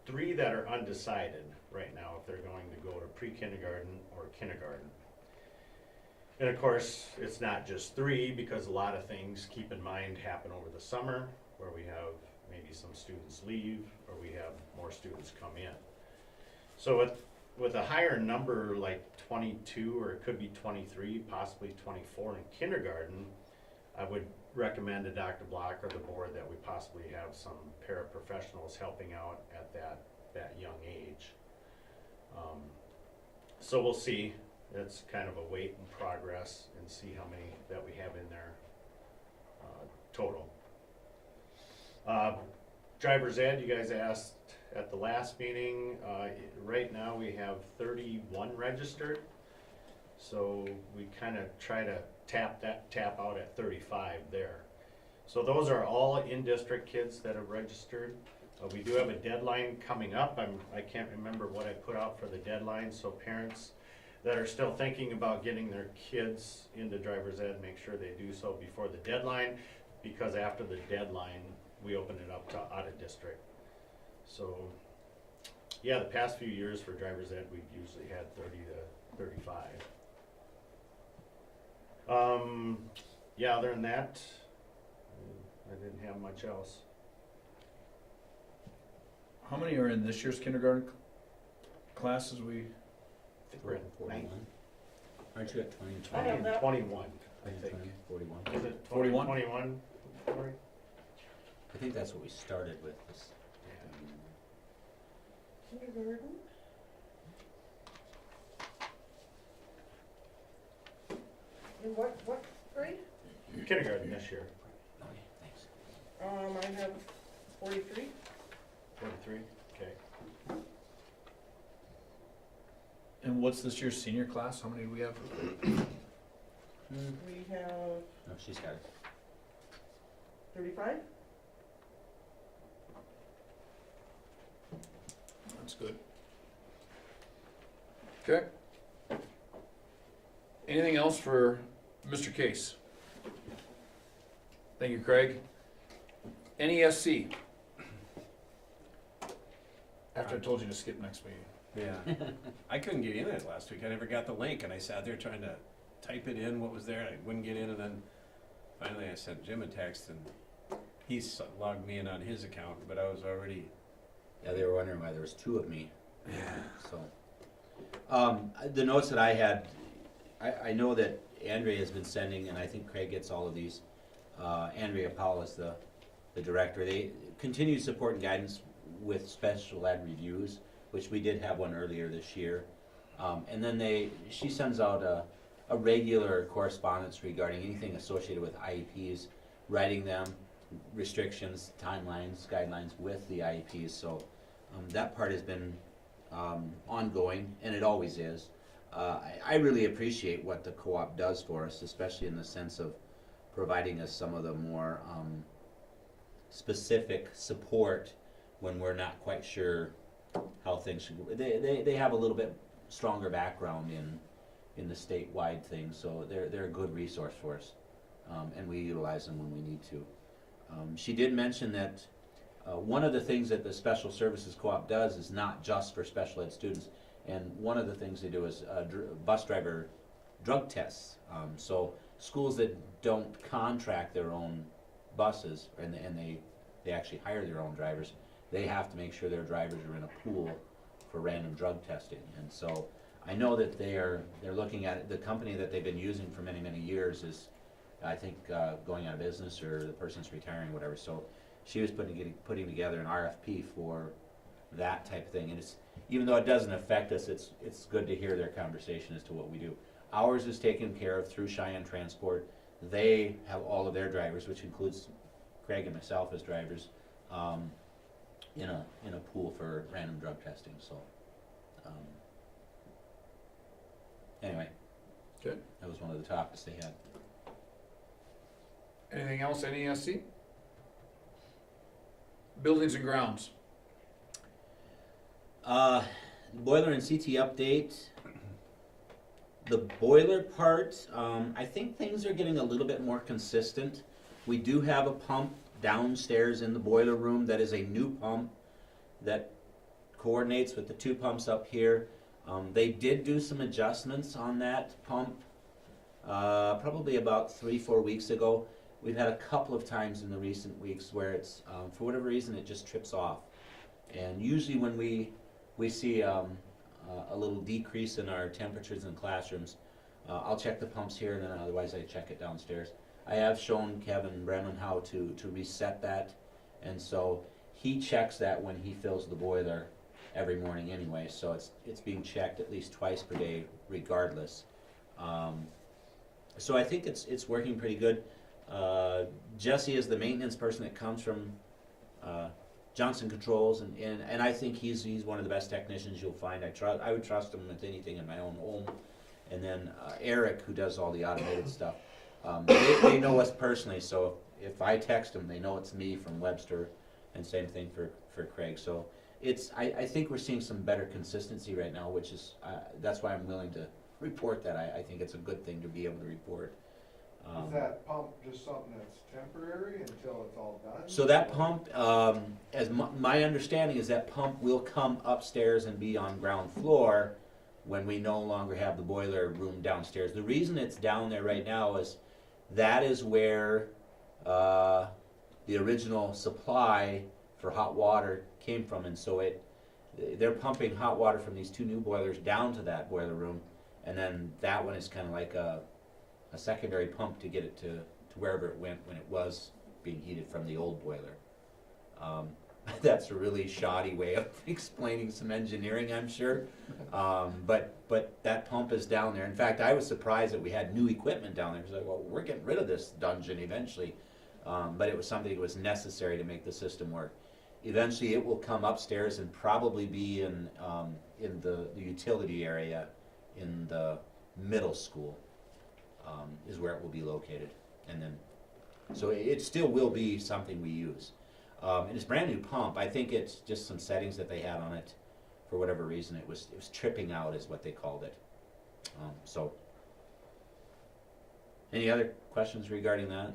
[SPEAKER 8] 3 that are undecided right now if they're going to go to pre-kindergarten or kindergarten. And of course, it's not just 3, because a lot of things, keep in mind, happen over the summer, where we have maybe some students leave or we have more students come in. So with a higher number like 22, or it could be 23, possibly 24 in kindergarten, I would recommend to Dr. Block or the board that we possibly have some paraprofessionals helping out at that young age. So we'll see. It's kind of a wait in progress and see how many that we have in there total. Driver's ed, you guys asked at the last meeting. Right now we have 31 registered. So we kind of try to tap out at 35 there. So those are all in-district kids that have registered. We do have a deadline coming up. I can't remember what I put out for the deadline, so parents that are still thinking about getting their kids into driver's ed, make sure they do so before the deadline, because after the deadline, we open it up to out of district. So yeah, the past few years for driver's ed, we've usually had 30 to 35. Yeah, other than that, I didn't have much else.
[SPEAKER 1] How many are in this year's kindergarten classes?
[SPEAKER 8] I think we're at
[SPEAKER 5] 41. Aren't you at 20 and
[SPEAKER 3] I have
[SPEAKER 5] 20?
[SPEAKER 3] that.
[SPEAKER 8] 21, I think.
[SPEAKER 5] 41.
[SPEAKER 8] Is it
[SPEAKER 1] 41?
[SPEAKER 8] 21? Cory?
[SPEAKER 5] I think that's what we started with.
[SPEAKER 3] Kindergarten. In what grade?
[SPEAKER 8] Kindergarten this year,
[SPEAKER 5] Okay, thanks.
[SPEAKER 3] I have 43.
[SPEAKER 8] 43, okay.
[SPEAKER 1] And what's this year's senior class? How many do we have?
[SPEAKER 3] We have
[SPEAKER 5] No, she's got it.
[SPEAKER 3] 35.
[SPEAKER 1] That's good. Okay. Anything else for Mr. Case? Thank you, Craig. NESC. After I told you to skip next meeting.
[SPEAKER 2] Yeah. I couldn't get in it last week. I never got the link, and I sat there trying to type it in, what was there, and I wouldn't get in, and then finally I sent Jim a text, and he logged me in on his account, but I was already,
[SPEAKER 5] Yeah, they were wondering why there was two of me. So, the notes that I had, I know that Andrea has been sending, and I think Craig gets all of these. Andrea Powell is the director. They continue support and guidance with special ed reviews, which we did have one earlier this year. And then she sends out a regular correspondence regarding anything associated with IEPs, writing them, restrictions, timelines, guidelines with the IEPs. So that part has been ongoing, and it always is. I really appreciate what the co-op does for us, especially in the sense of providing us some of the more specific support when we're not quite sure how things should go. They have a little bit stronger background in the statewide thing, so they're a good resource for us, and we utilize them when we need to. She did mention that one of the things that the Special Services Co-op does is not just for special ed students, and one of the things they do is bus driver drug tests. So schools that don't contract their own buses, and they actually hire their own drivers, they have to make sure their drivers are in a pool for random drug testing. And so I know that they're looking at it. The company that they've been using for many, many years is, I think, going out of business, or the person's retiring, or whatever. So she was putting together an RFP for that type of thing. And it's, even though it doesn't affect us, it's good to hear their conversation as to what we do. Ours is taken care of through Cheyenne Transport. They have all of their drivers, which includes Craig and myself as drivers, in a pool for random drug testing. So anyway,
[SPEAKER 1] Good.
[SPEAKER 5] that was one of the topics they had.
[SPEAKER 1] Anything else, NESC? Buildings and grounds.
[SPEAKER 5] Boiler and CT update. The boiler part, I think things are getting a little bit more consistent. We do have a pump downstairs in the boiler room that is a new pump that coordinates with the two pumps up here. They did do some adjustments on that pump probably about 3-4 weeks ago. We've had a couple of times in the recent weeks where it's, for whatever reason, it just trips off. And usually when we see a little decrease in our temperatures in classrooms, I'll check the pumps here, and then otherwise I check it downstairs. I have shown Kevin Bremen how to reset that, and so he checks that when he fills the boiler every morning anyway, so it's being checked at least twice per day regardless. So I think it's working pretty good. Jesse is the maintenance person that comes from Johnson Controls, and I think he's one of the best technicians you'll find. I would trust him with anything in my own home. And then Eric, who does all the automated stuff, they know us personally, so if I text them, they know it's me from Webster, and same thing for Craig. So I think we're seeing some better consistency right now, which is that's why I'm willing to report that. I think it's a good thing to be able to report.
[SPEAKER 7] Is that pump just something that's temporary until it's all done?
[SPEAKER 5] So that pump, as my understanding is, that pump will come upstairs and be on ground floor when we no longer have the boiler room downstairs. The reason it's down there right now is that is where the original supply for hot water came from, and so they're pumping hot water from these two new boilers down to that boiler room, and then that one is kind of like a secondary pump to get it to wherever it went when it was being heated from the old boiler. That's a really shoddy way of explaining some engineering, I'm sure. But that pump is down there. In fact, I was surprised that we had new equipment down there, because like, well, we're getting rid of this dungeon eventually. But it was something that was necessary to make the system work. Eventually it will come upstairs and probably be in the utility area in the middle school. Is where it will be located, and then so it still will be something we use. And it's a brand new pump. I think it's just some settings that they had on it for whatever reason, it was tripping out is what they called it. So, any other questions regarding that?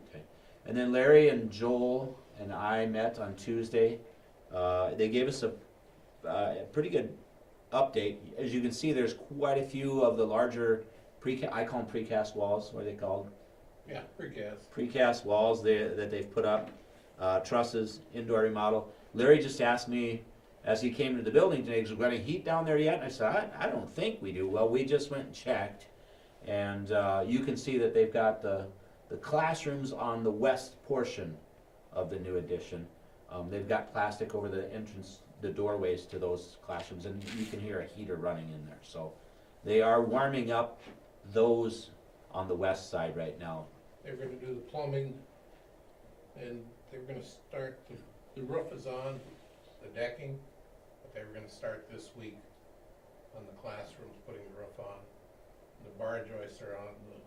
[SPEAKER 5] Okay. And then Larry and Joel and I met on Tuesday. They gave us a pretty good update. As you can see, there's quite a few of the larger I call them precast walls. What are they called?
[SPEAKER 4] Yeah, precast.
[SPEAKER 5] Precast walls that they've put up, trusses, indoor remodel. Larry just asked me as he came to the building today, is there any heat down there yet? And I said, I don't think we do. Well, we just went and checked, and you can see that they've got the classrooms on the west portion of the new addition. They've got plastic over the entrance, the doorways to those classrooms, and you can hear a heater running in there. So they are warming up those on the west side right now.
[SPEAKER 4] They're gonna do the plumbing, and they're gonna start, the roof is on, the decking, but they were gonna start this week on the classrooms, putting the roof on. The bar joists are on the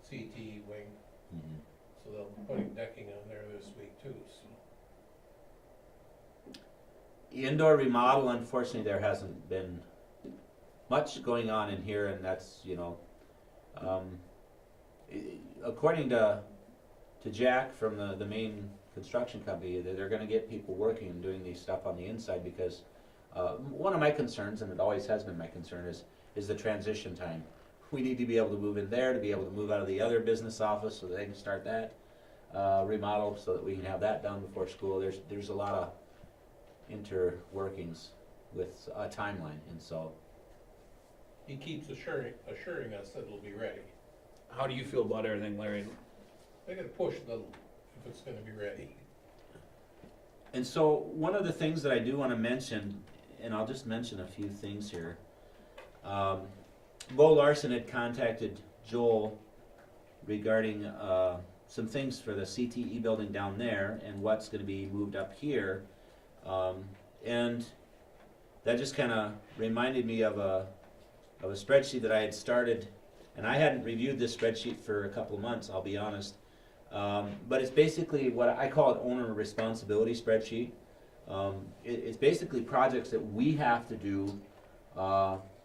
[SPEAKER 4] CT wing,
[SPEAKER 5] Mm-hmm.
[SPEAKER 4] so they'll be putting decking on there this week too, so.
[SPEAKER 5] Indoor remodel, unfortunately, there hasn't been much going on in here, and that's, according to Jack from the main construction company, they're going to get people working and doing these stuff on the inside because one of my concerns, and it always has been my concern, is the transition time. We need to be able to move in there, to be able to move out of the other business office so that they can start that remodel, so that we can have that done before school. There's a lot of interworkings with a timeline, and so.
[SPEAKER 4] He keeps assuring us that it'll be ready.
[SPEAKER 1] How do you feel about everything, Larry?
[SPEAKER 4] They gotta push a little if it's gonna be ready.
[SPEAKER 5] And so one of the things that I do want to mention, and I'll just mention a few things here. Bo Larson had contacted Joel regarding some things for the CTE building down there and what's going to be moved up here. And that just kind of reminded me of a spreadsheet that I had started, and I hadn't reviewed this spreadsheet for a couple of months, I'll be honest. But it's basically what I call an owner responsibility spreadsheet. It's basically projects that we have to do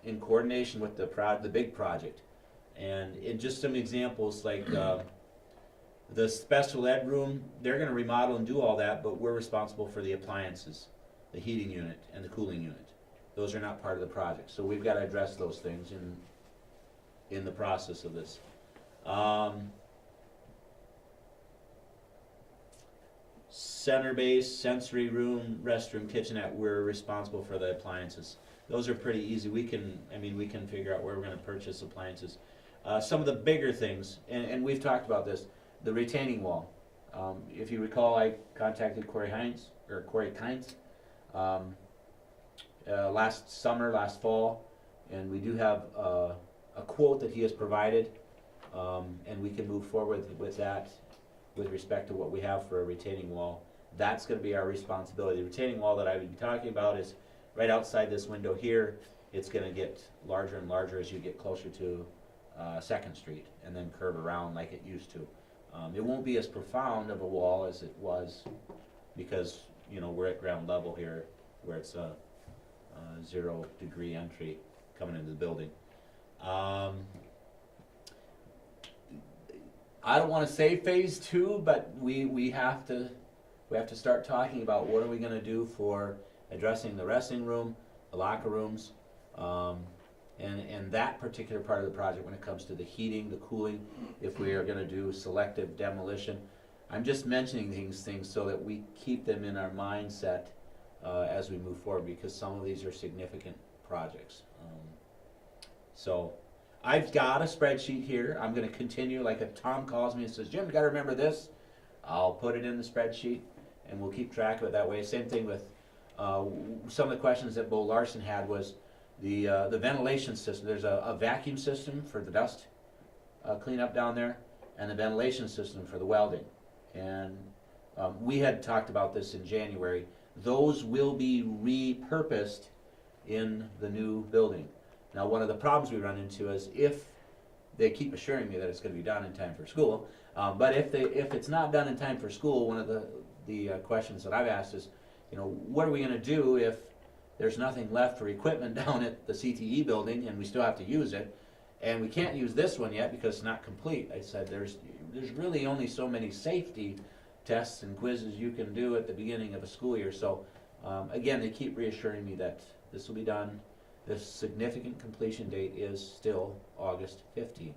[SPEAKER 5] in coordination with the big project. And in just some examples, like the special ed room, they're going to remodel and do all that, but we're responsible for the appliances, the heating unit, and the cooling unit. Those are not part of the project, so we've got to address those things in the process of this. Center base, sensory room, restroom, kitchenette, we're responsible for the appliances. Those are pretty easy. We can figure out where we're going to purchase appliances. Some of the bigger things, and we've talked about this, the retaining wall. If you recall, I contacted Corey Kynes last fall, and we do have a quote that he has provided, and we can move forward with that with respect to what we have for a retaining wall. That's going to be our responsibility. The retaining wall that I would be talking about is right outside this window here. It's going to get larger and larger as you get closer to 2nd Street and then curve around like it used to. It won't be as profound of a wall as it was because, we're at ground level here where it's a 0-degree entry coming into the building. I don't want to say phase 2, but we have to start talking about what are we going to do for addressing the resting room, the locker rooms, and that particular part of the project when it comes to the heating, the cooling, if we are going to do selective demolition. I'm just mentioning these things so that we keep them in our mindset as we move forward, because some of these are significant projects. So I've got a spreadsheet here. I'm going to continue, like if Tom calls me and says, Jim, you got to remember this, I'll put it in the spreadsheet and we'll keep track of it that way. Same thing with some of the questions that Bo Larson had was the ventilation system. There's a vacuum system for the dust cleanup down there, and the ventilation system for the welding. And we had talked about this in January. Those will be repurposed in the new building. Now, one of the problems we run into is if they keep assuring me that it's going to be done in time for school, but if it's not done in time for school, one of the questions that I've asked is, what are we going to do if there's nothing left for equipment down at the CTE building, and we still have to use it. And we can't use this one yet because it's not complete. I said, there's really only so many safety tests and quizzes you can do at the beginning of a school year. So, again, they keep reassuring me that this will be done. The significant completion date is still August 15th.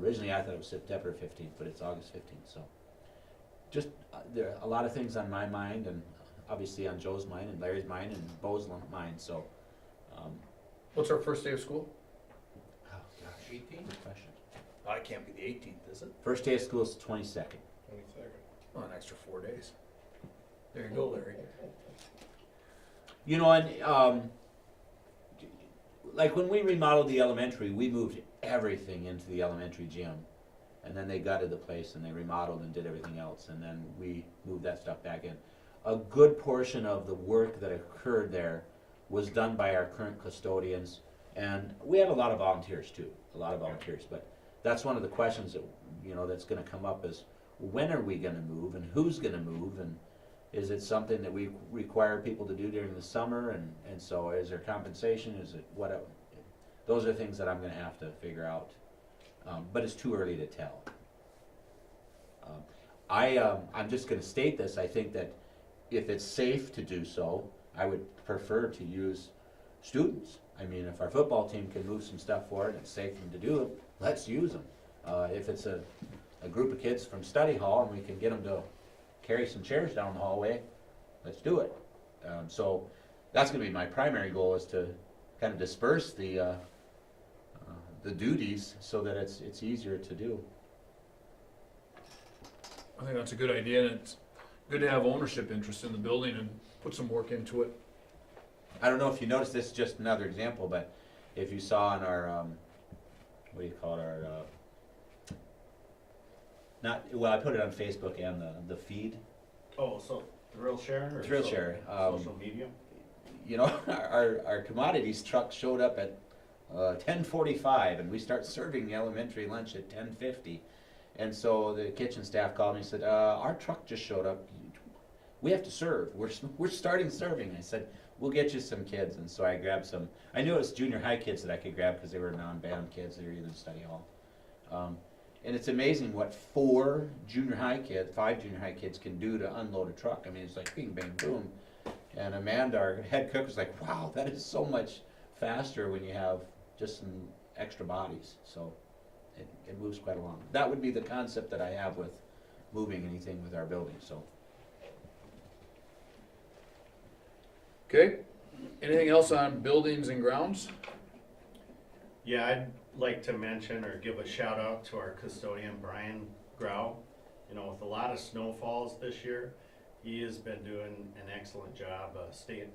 [SPEAKER 5] Originally, I thought it was September 15th, but it's August 15th, so. Just, there are a lot of things on my mind, and obviously on Joe's mind, and Larry's mind, and Bo's mind, so.
[SPEAKER 1] What's our first day of school?
[SPEAKER 5] Oh, gosh,
[SPEAKER 4] 18th?
[SPEAKER 5] good question.
[SPEAKER 1] Oh, it can't be the 18th, is it?
[SPEAKER 5] First day of school is the 22nd.
[SPEAKER 4] 22nd.
[SPEAKER 1] Well, an extra 4 days. There you go, Larry.
[SPEAKER 5] You know, and, like when we remodeled the elementary, we moved everything into the elementary gym. And then they gutted the place and they remodeled and did everything else, and then we moved that stuff back in. A good portion of the work that occurred there was done by our current custodians, and we have a lot of volunteers too, but that's one of the questions that, you know, that's gonna come up is, when are we gonna move and who's gonna move, and is it something that we require people to do during the summer, and so is there compensation, is it whatever? Those are things that I'm gonna have to figure out, but it's too early to tell. I'm just gonna state this, I think that if it's safe to do so, I would prefer to use students. I mean, if our football team can move some stuff forward and it's safe for them to do it, let's use them. If it's a group of kids from study hall and we can get them to carry some chairs down the hallway, let's do it. So that's gonna be my primary goal, is to kind of disperse the duties so that it's easier to do.
[SPEAKER 1] I think that's a good idea, and it's good to have ownership interest in the building and put some work into it.
[SPEAKER 5] I don't know if you noticed, this is just another example, but if you saw in our, what do you call it, I put it on Facebook and the feed.
[SPEAKER 8] Oh, so Thrill Share or
[SPEAKER 5] Thrill Share,
[SPEAKER 8] social media?
[SPEAKER 5] You know, our commodities truck showed up at 10:45, and we start serving elementary lunch at 10:50. And so the kitchen staff called me and said, our truck just showed up. We have to serve. We're starting serving. I said, we'll get you some kids. And so I grabbed some. I knew it was junior high kids that I could grab because they were non-band kids. They were either in study hall. And it's amazing what 5 junior high kids can do to unload a truck. I mean, it's like bing, bang, boom. And Amanda, our head cook, was like, wow, that is so much faster when you have just some extra bodies. So it moves quite along. That would be the concept that I have with moving anything with our building, so.
[SPEAKER 1] Okay, anything else on buildings and grounds?
[SPEAKER 8] Yeah, I'd like to mention or give a shout out to our custodian, Brian Grau. You know, with a lot of snowfalls this year, he has been doing an excellent job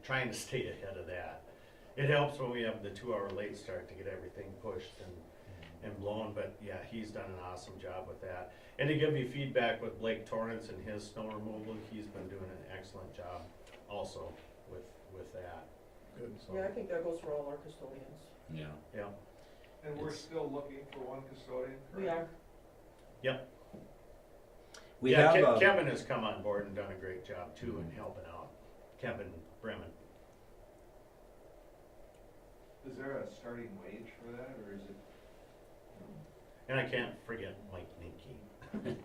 [SPEAKER 8] trying to stay ahead of that. It helps when we have the 2-hour late start to get everything pushed and blown, but yeah, he's done an awesome job with that. And to give you feedback with Blake Torrance and his snow removal, he's been doing an excellent job also with that.
[SPEAKER 1] Good.
[SPEAKER 8] So,
[SPEAKER 3] Yeah, I think that goes for all our custodians.
[SPEAKER 5] Yeah.
[SPEAKER 8] yeah.
[SPEAKER 7] And we're still looking for one custodian?
[SPEAKER 3] We are.
[SPEAKER 5] We
[SPEAKER 8] Yeah,
[SPEAKER 5] have,
[SPEAKER 8] Kevin has come on board and done a great job too in helping out. Kevin Bremen.
[SPEAKER 7] Is there a starting wage for that, or is it?
[SPEAKER 8] And I can't forget Mike Ninke.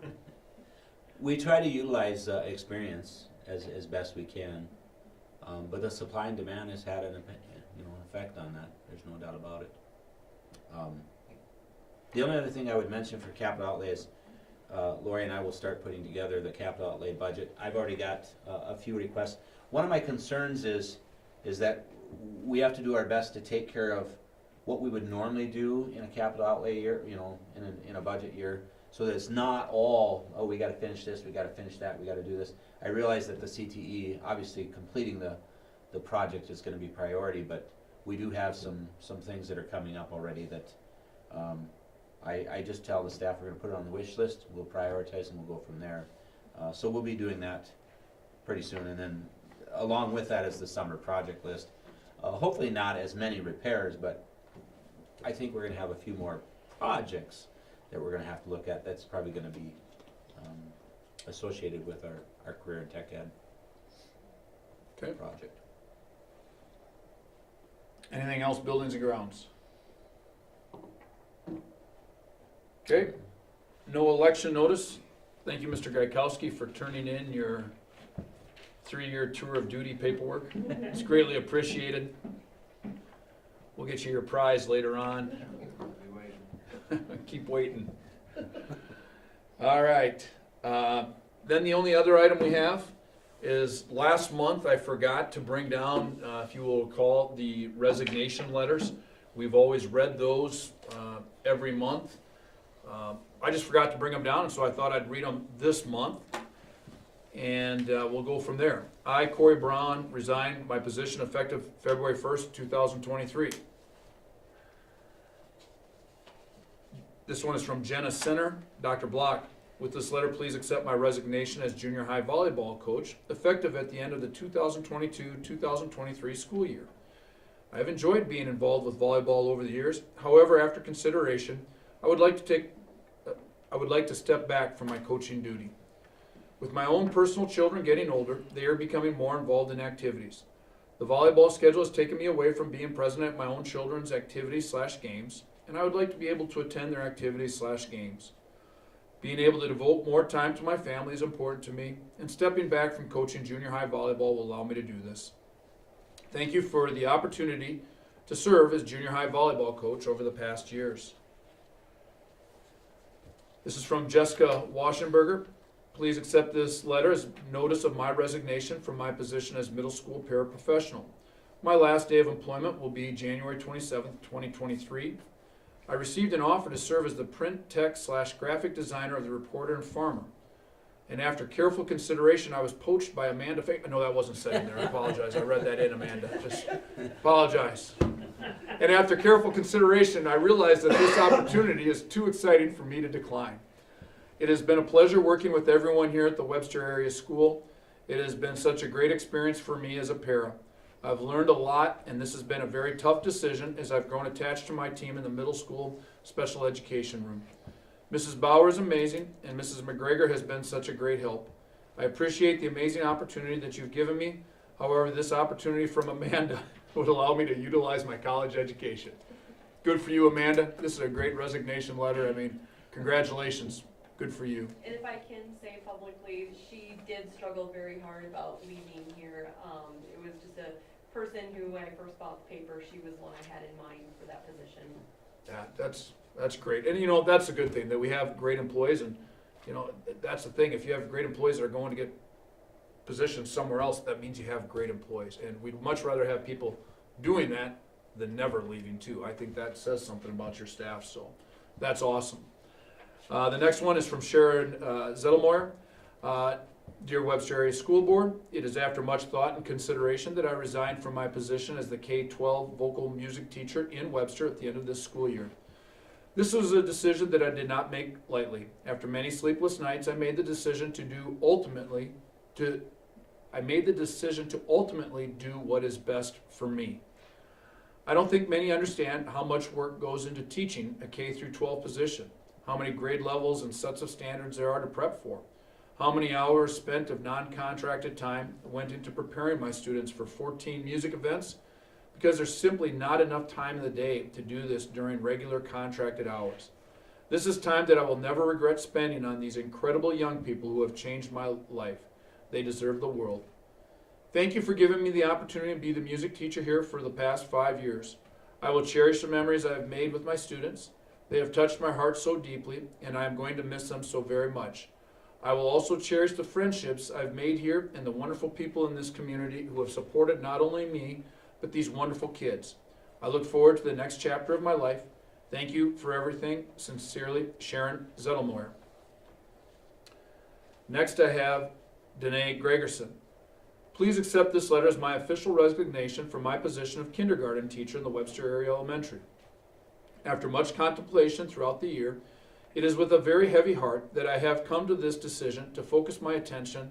[SPEAKER 5] we try to utilize experience as best we can, but the supply and demand has had an effect on that. There's no doubt about it. The only other thing I would mention for capital outlay is Lori and I will start putting together the capital outlay budget. I've already got a few requests. One of my concerns is that we have to do our best to take care of what we would normally do in a capital outlay year, in a budget year, so that it's not all, oh, we gotta finish this, we gotta finish that, we gotta do this. I realize that the CTE, obviously completing the project is gonna be priority, but we do have some things that are coming up already that I just tell the staff we're gonna put it on the wish list, we'll prioritize and we'll go from there. So we'll be doing that pretty soon, and then along with that is the summer project list. Hopefully not as many repairs, but I think we're gonna have a few more projects that we're gonna have to look at. That's probably gonna be associated with our career and tech ed
[SPEAKER 1] Okay.
[SPEAKER 5] project.
[SPEAKER 1] Anything else, buildings and grounds? Okay, no election notice. Thank you, Mr. Gaikowski, for turning in your 3-year tour of duty paperwork. It's greatly appreciated. We'll get you your prize later on.
[SPEAKER 7] Be waiting.
[SPEAKER 1] Keep waiting. All right. Then the only other item we have is last month I forgot to bring down, if you will recall, the resignation letters. We've always read those every month. I just forgot to bring them down, and so I thought I'd read them this month, and we'll go from there. I, Corey Brown, resign my position effective February 1st, 2023. This one is from Jenna Sinner. Dr. Block, with this letter, please accept my resignation as junior high volleyball coach, effective at the end of the 2022-2023 school year. I have enjoyed being involved with volleyball over the years. However, after consideration, I would like to step back from my coaching duty. With my own personal children getting older, they are becoming more involved in activities. The volleyball schedule has taken me away from being present at my own children's activities/games, and I would like to be able to attend their activities/games. Being able to devote more time to my family is important to me, and stepping back from coaching junior high volleyball will allow me to do this. Thank you for the opportunity to serve as junior high volleyball coach over the past years. This is from Jessica Waschenberger. Please accept this letter as notice of my resignation from my position as middle school paraprofessional. My last day of employment will be January 27th, 2023. I received an offer to serve as the print tech/graphic designer of the Reporter and Farmer. And after careful consideration, I was poached by Amanda No, that wasn't said in there. I apologize. I read that in, Amanda. Just apologize. And after careful consideration, I realized that this opportunity is too exciting for me to decline. It has been a pleasure working with everyone here at the Webster Area School. It has been such a great experience for me as a para. I've learned a lot, and this has been a very tough decision as I've grown attached to my team in the middle school special education room. Mrs. Bauer is amazing, and Mrs. McGregor has been such a great help. I appreciate the amazing opportunity that you've given me. However, this opportunity from Amanda would allow me to utilize my college education. Good for you, Amanda. This is a great resignation letter. I mean, congratulations. Good for you.
[SPEAKER 9] And if I can say publicly, she did struggle very hard about leaving here. It was just a person who, when I first bought the paper, she was one I had in mind for that position.
[SPEAKER 1] Yeah, that's great. And, you know, that's a good thing, that we have great employees. And, you know, that's the thing. If you have great employees that are going to get positions somewhere else, that means you have great employees. And we'd much rather have people doing that than never leaving, too. I think that says something about your staff. So that's awesome. The next one is from Sharon Zettelmoyer. Dear Webster Area School Board, it is after much thought and consideration that I resigned from my position as the K-12 vocal music teacher in Webster at the end of this school year. This was a decision that I did not make lightly. After many sleepless nights, I made the decision to ultimately do what is best for me. I don't think many understand how much work goes into teaching a K-12 position, how many grade levels and sets of standards there are to prep for, how many hours spent of non-contracted time went into preparing my students for 14 music events, because there's simply not enough time in the day to do this during regular contracted hours. This is time that I will never regret spending on these incredible young people who have changed my life. They deserve the world. Thank you for giving me the opportunity to be the music teacher here for the past 5 years. I will cherish the memories I have made with my students. They have touched my heart so deeply, and I am going to miss them so very much. I will also cherish the friendships I've made here and the wonderful people in this community who have supported not only me, but these wonderful kids. I look forward to the next chapter of my life. Thank you for everything. Sincerely, Sharon Zettelmoyer. Next I have Danae Gregerson. Please accept this letter as my official resignation from my position of kindergarten teacher in the Webster Area Elementary. After much contemplation throughout the year, it is with a very heavy heart that I have come to this decision to focus my attention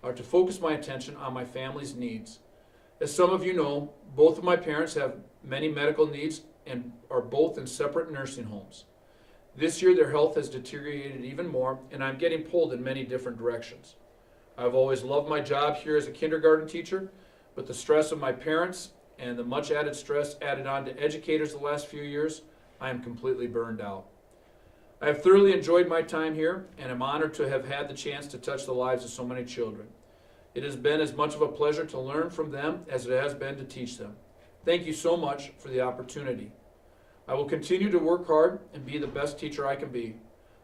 [SPEAKER 1] on my family's needs. As some of you know, both of my parents have many medical needs and are both in separate nursing homes. This year their health has deteriorated even more, and I'm getting pulled in many different directions. I've always loved my job here as a kindergarten teacher, but the stress of my parents and the much added stress added on to educators the last few years, I am completely burned out. I have thoroughly enjoyed my time here and am honored to have had the chance to touch the lives of so many children. It has been as much of a pleasure to learn from them as it has been to teach them. Thank you so much for the opportunity. I will continue to work hard and be the best teacher I can be.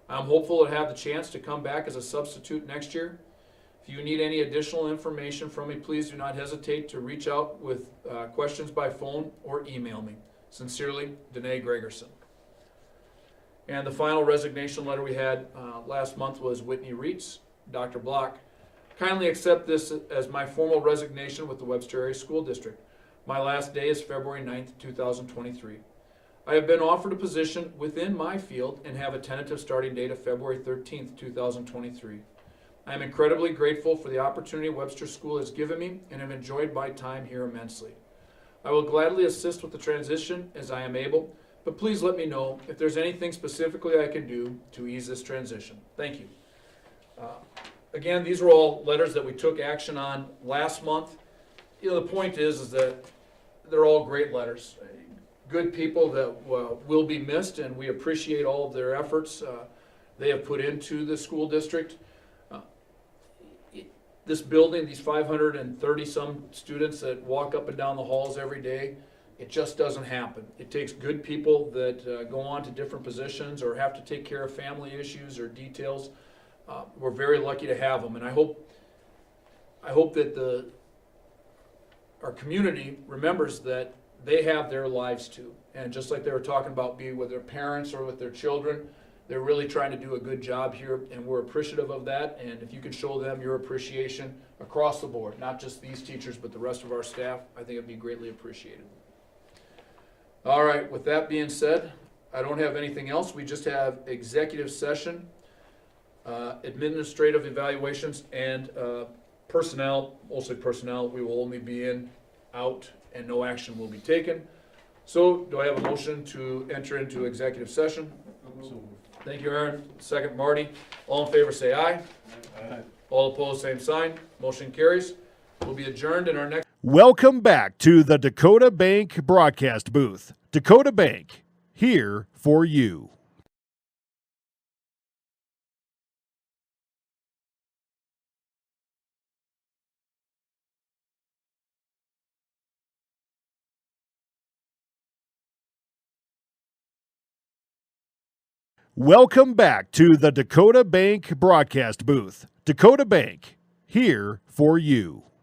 [SPEAKER 1] I'm hopeful to have the chance to come back as a substitute next year. If you need any additional information from me, please do not hesitate to reach out with questions by phone or email me. Sincerely, Danae Gregerson. And the final resignation letter we had last month was Whitney Reitz. Dr. Block, kindly accept this as my formal resignation with the Webster Area School District. My last day is February 9th, 2023. I have been offered a position within my field and have a tentative starting date of February 13th, 2023. I am incredibly grateful for the opportunity Webster School has given me and have enjoyed my time here immensely. I will gladly assist with the transition as I am able, but please let me know if there's anything specifically I can do to ease this transition. Thank you. Again, these are all letters that we took action on last month. You know, the point is that they're all great letters. Good people that will be missed, and we appreciate all of their efforts they have put into the school district. This building, these 530 some students that walk up and down the halls every day, it just doesn't happen. It takes good people that go on to different positions or have to take care of family issues or details. We're very lucky to have them, and I hope that our community remembers that they have their lives too. And just like they were talking about being with their parents or with their children, they're really trying to do a good job here, and we're appreciative of that. And if you can show them your appreciation across the board, not just these teachers, but the rest of our staff, I think it'd be greatly appreciated. All right, with that being said, I don't have anything else. We just have executive session, administrative evaluations, and personnel, mostly personnel. We will only be out, and no action will be taken. So do I have a motion to enter into executive session? Thank you, Aaron. Second, Marty. All in favor say aye.
[SPEAKER 2] Aye.
[SPEAKER 1] All opposed, same sign. Motion carries. We'll be adjourned in our next.
[SPEAKER 10] Welcome back to the Dakota Bank broadcast booth. Dakota Bank, here for you. Welcome back to the Dakota Bank broadcast booth. Dakota Bank, here for you.